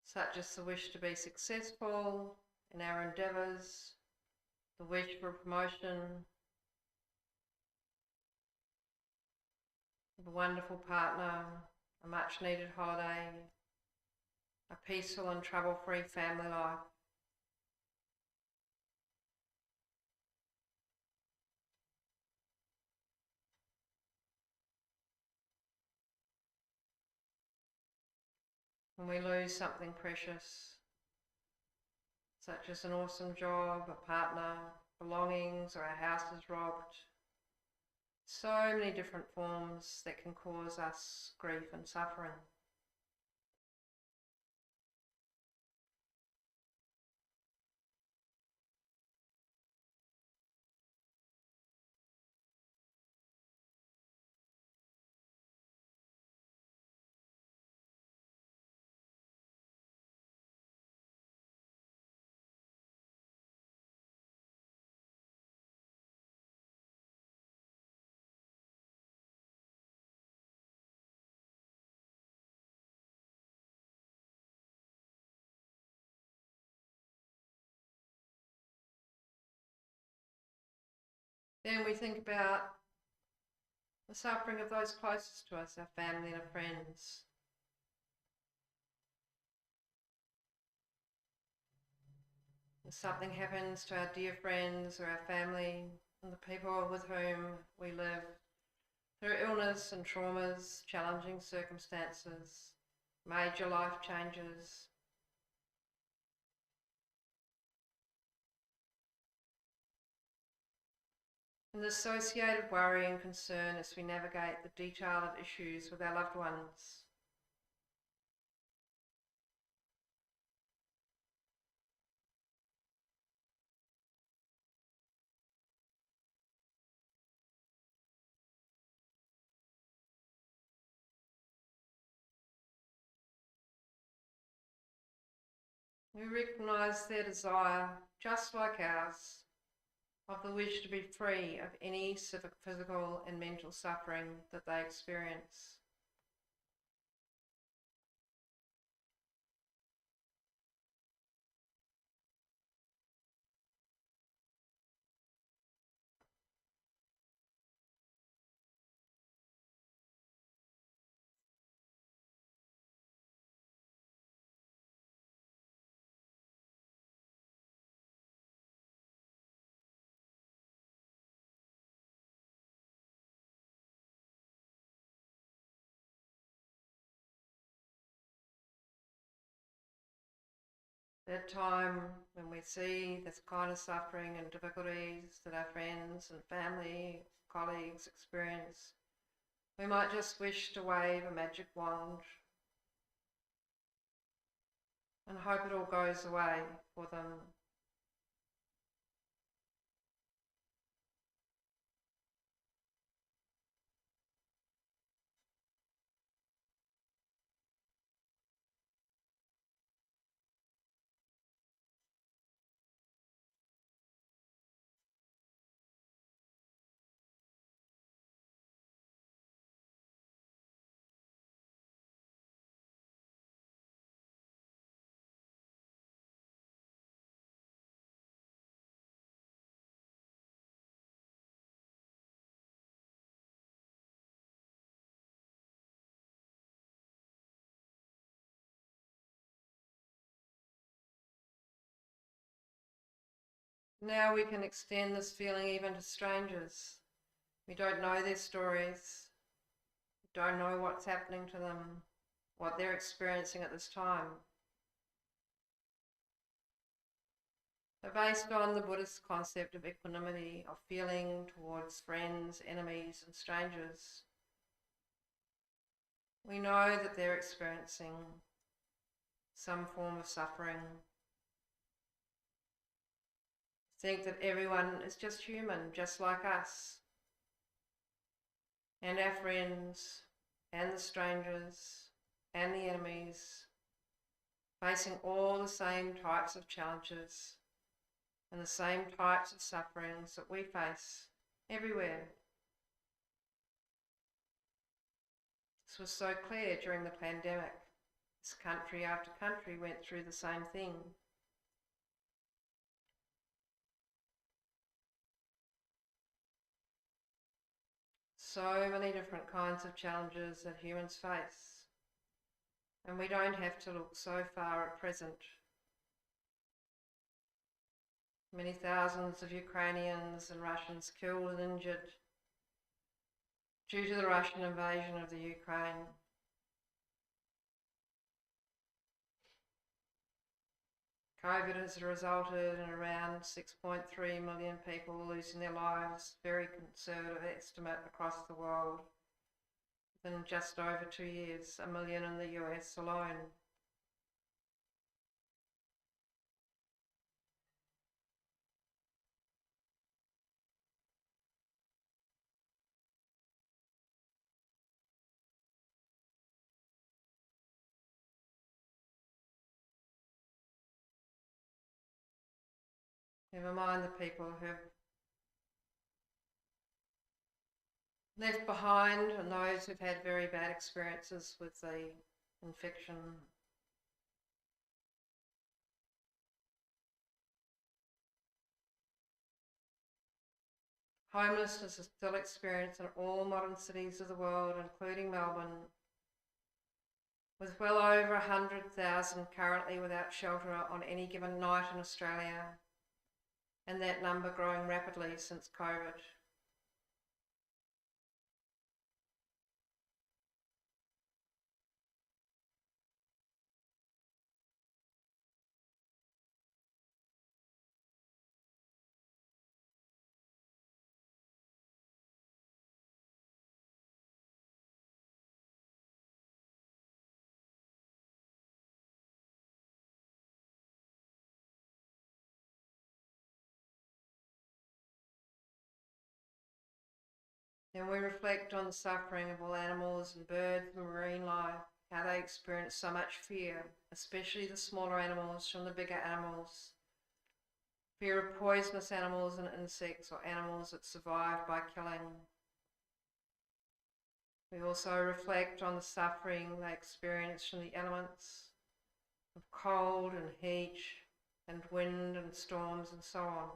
such as the wish to be successful in our endeavours, the wish for promotion, a wonderful partner, a much needed holiday, a peaceful and trouble-free family life. When we lose something precious, such as an awesome job, a partner, belongings, or our house is robbed. So many different forms that can cause us grief and suffering. Then we think about the suffering of those closest to us, our family and our friends. If something happens to our dear friends or our family and the people with whom we live, through illness and traumas, challenging circumstances, major life changes, and the associated worry and concern as we navigate the detailed issues with our loved ones. We recognise their desire, just like ours, of the wish to be free of any physical and mental suffering that they experience. That time when we see this kind of suffering and difficulties that our friends and family, colleagues experience, we might just wish to wave a magic wand and hope it all goes away for them. Now we can extend this feeling even to strangers. We don't know their stories, don't know what's happening to them, what they're experiencing at this time. But based on the Buddhist concept of equanimity, of feeling towards friends, enemies and strangers, we know that they're experiencing some form of suffering. Think that everyone is just human, just like us. And our friends, and the strangers, and the enemies, facing all the same types of challenges and the same types of sufferings that we face everywhere. This was so clear during the pandemic. This country after country went through the same thing. So many different kinds of challenges that humans face. And we don't have to look so far at present. Many thousands of Ukrainians and Russians killed and injured due to the Russian invasion of the Ukraine. COVID has resulted in around 6.3 million people losing their lives, very conservative estimate across the world. Within just over 2 years, 1 million in the US alone. Never mind the people who have left behind and those who've had very bad experiences with the infection. Homelessness is still experienced in all modern cities of the world, including Melbourne, with well over 100,000 currently without shelter on any given night in Australia, and that number growing rapidly since COVID. Then we reflect on the suffering of all animals and birds and marine life, how they experience so much fear, especially the smaller animals from the bigger animals, fear of poisonous animals and insects or animals that survive by killing. We also reflect on the suffering they experience from the elements of cold and heat and wind and storms and so on.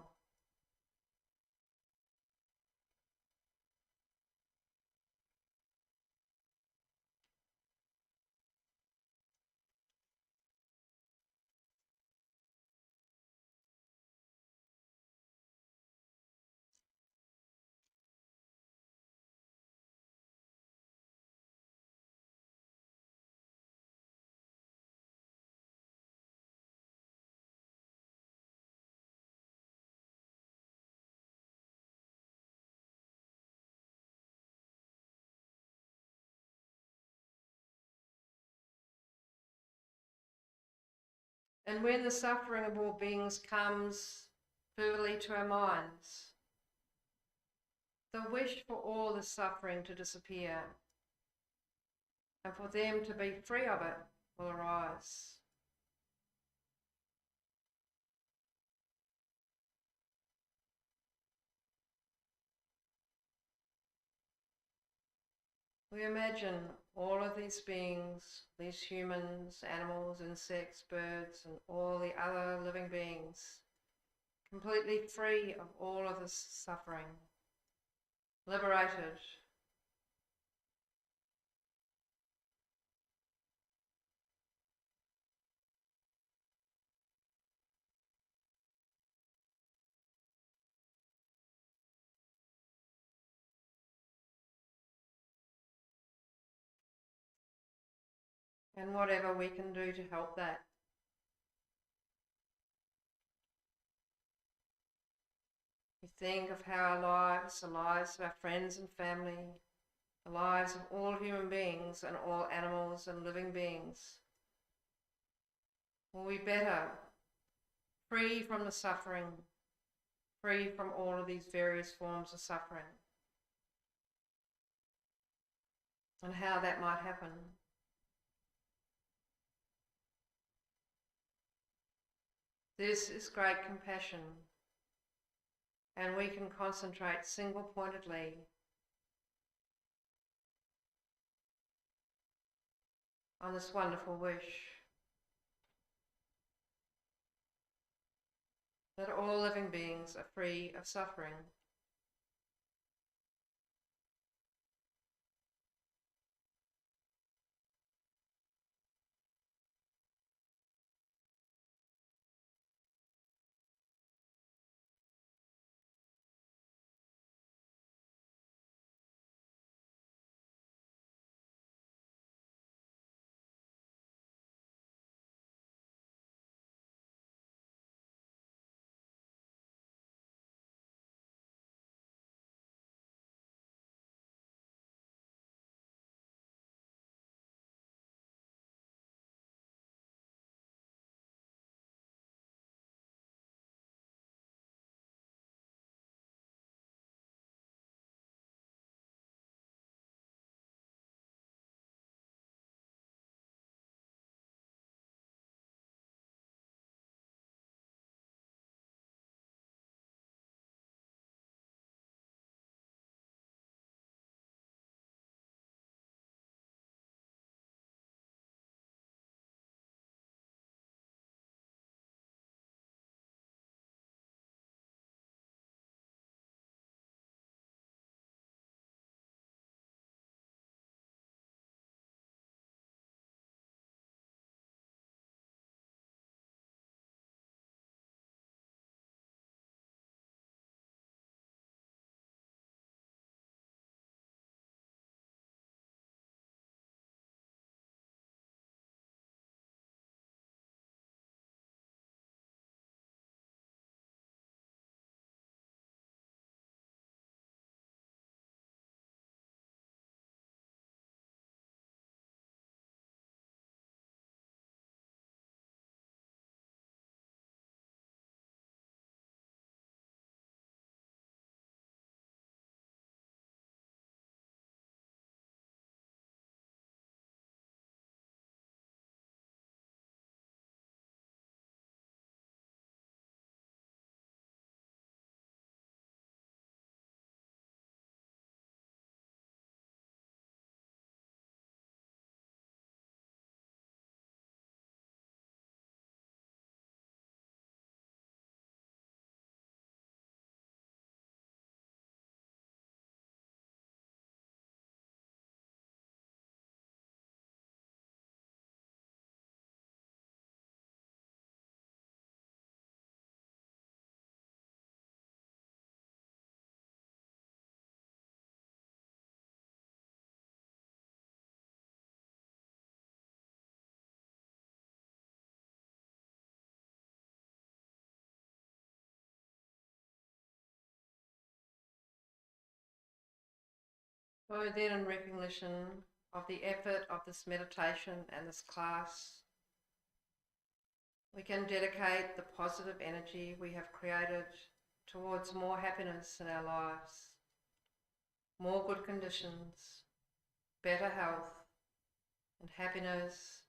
And when the suffering of all beings comes vividly to our minds, the wish for all the suffering to disappear and for them to be free of it will arise. We imagine all of these beings, these humans, animals, insects, birds, and all the other living beings, completely free of all of this suffering, liberated. And whatever we can do to help that. We think of how our lives, the lives of our friends and family, the lives of all human beings and all animals and living beings will be better, free from the suffering, free from all of these various forms of suffering, and how that might happen. This is great compassion, and we can concentrate single-pointedly on this wonderful wish that all living beings are free of suffering. So then, in recognition of the effort of this meditation and this class, we can dedicate the positive energy we have created towards more happiness in our lives, more good conditions, better health and happiness,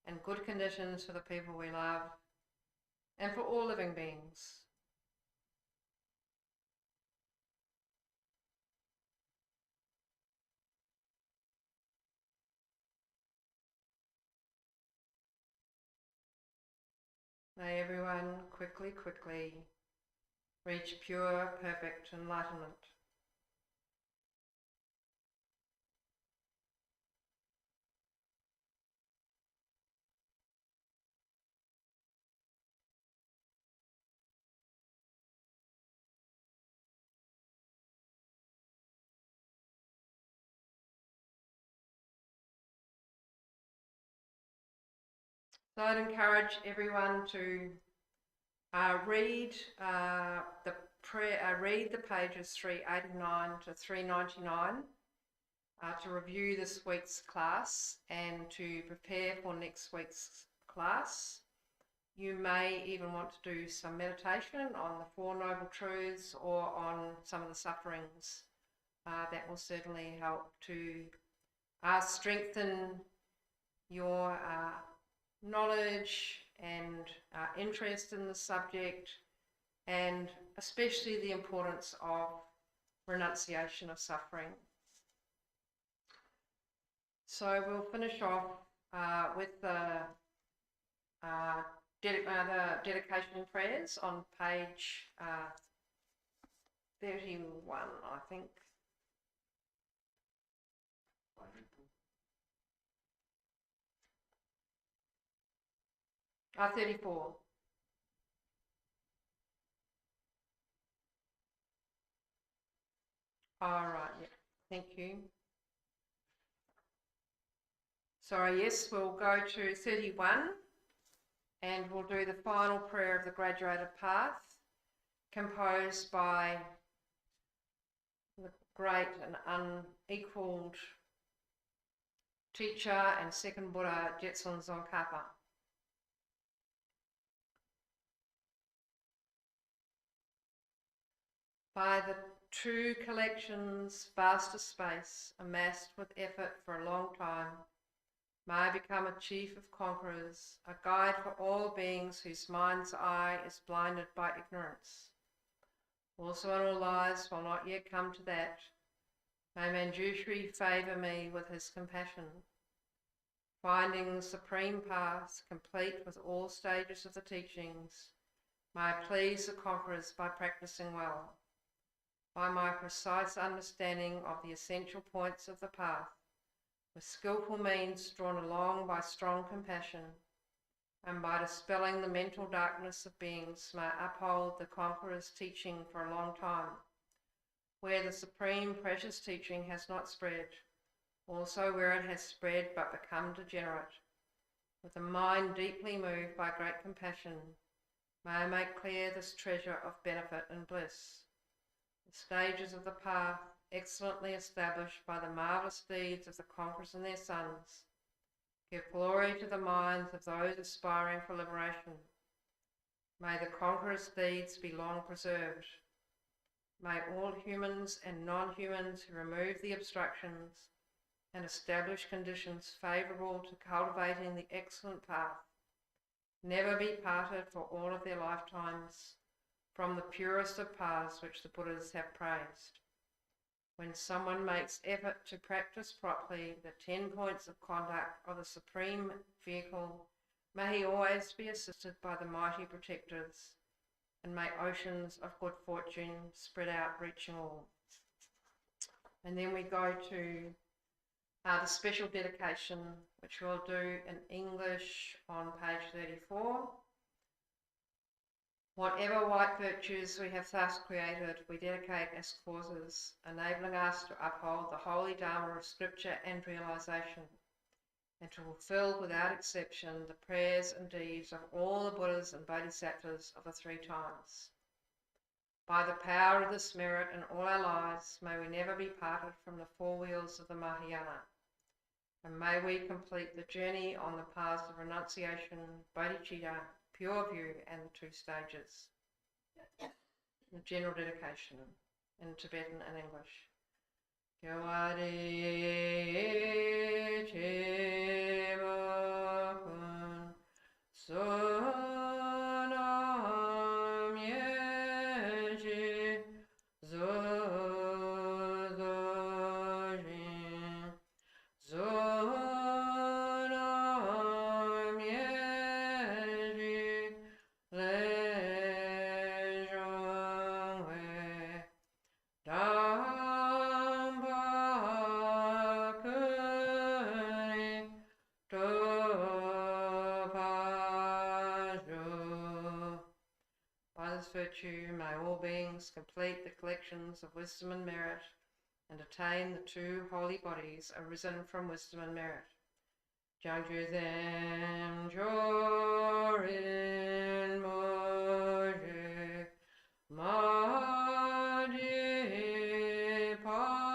and good conditions for the people we love and for all living beings. May everyone quickly reach pure, perfect enlightenment. So I'd encourage everyone to read the pages 389 to 399 to review this week's class and to prepare for next week's class. You may even want to do some meditation on the Four Noble Truths or on some of the sufferings. That will certainly help to strengthen your knowledge and interest in the subject, and especially the importance of renunciation of suffering. So we'll finish off with the dedication prayers on page 31, I think. 34. All right, yeah, thank you. So yes, we'll go to 31 and we'll do the final prayer of the graduated path, composed by the great and unequalled teacher and second Buddha, Jetsun Tsongkhapa. By the two collections, vast of space, amassed with effort for a long time, may I become a chief of conquerors, a guide for all beings whose mind's eye is blinded by ignorance. Also in all lives will not yet come to that. May Manjushri favour me with his compassion. Finding the supreme path, complete with all stages of the teachings, may I please the conquerors by practicing well. By my precise understanding of the essential points of the path, with skillful means drawn along by strong compassion, and by dispelling the mental darkness of beings, may I uphold the conqueror's teaching for a long time, where the supreme precious teaching has not spread, also where it has spread but become degenerate. With a mind deeply moved by great compassion, may I make clear this treasure of benefit and bliss. The stages of the path, excellently established by the marvellous deeds of the conquerors and their sons, give glory to the minds of those aspiring for liberation. May the conqueror's deeds be long preserved. May all humans and non-humans who remove the obstructions and establish conditions favourable to cultivating the excellent path never be parted for all of their lifetimes from the purest of paths which the Buddhas have praised. When someone makes effort to practice properly the 10 points of conduct of the Supreme Vehicle, may he always be assisted by the mighty protectors, and may oceans of good fortune spread out, reaching all. And then we go to the special dedication, which we'll do in English on page 34. Whatever white virtues we have thus created, we dedicate as causes, enabling us to uphold the holy Dharma of scripture and realization, and to fulfill without exception the prayers and deeds of all the Buddhas and Bodhisattvas of the three times. By the power of this merit in all our lives, may we never be parted from the four wheels of the Mahayana. And may we complete the journey on the paths of renunciation, bodhicitta, pure view, and the two stages. The general dedication in Tibetan and English. Virtue, may all beings complete the collections of wisdom and merit and attain the two holy bodies arisen from wisdom and merit. Jangju them jorin moje madi panam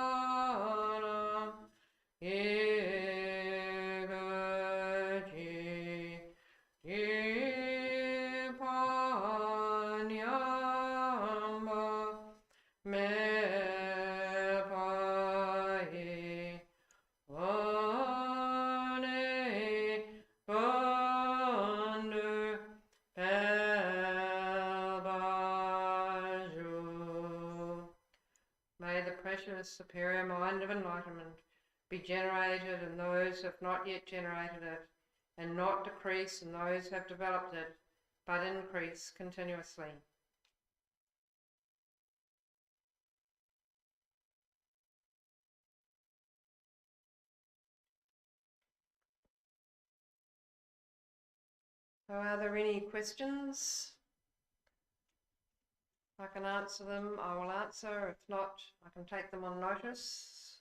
superior mind of enlightenment be generated in those who have not yet generated it, and not decrease in those who have developed it, but increase continuously. So are there any questions? If I can answer them, I will answer. If not, I can take them on notice.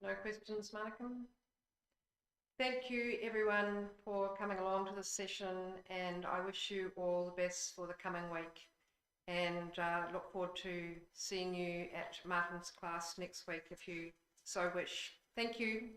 No questions, Malcolm? Thank you everyone for coming along to this session, and I wish you all the best for the coming week, and look forward to seeing you at Martin's class next week if you so wish. Thank you.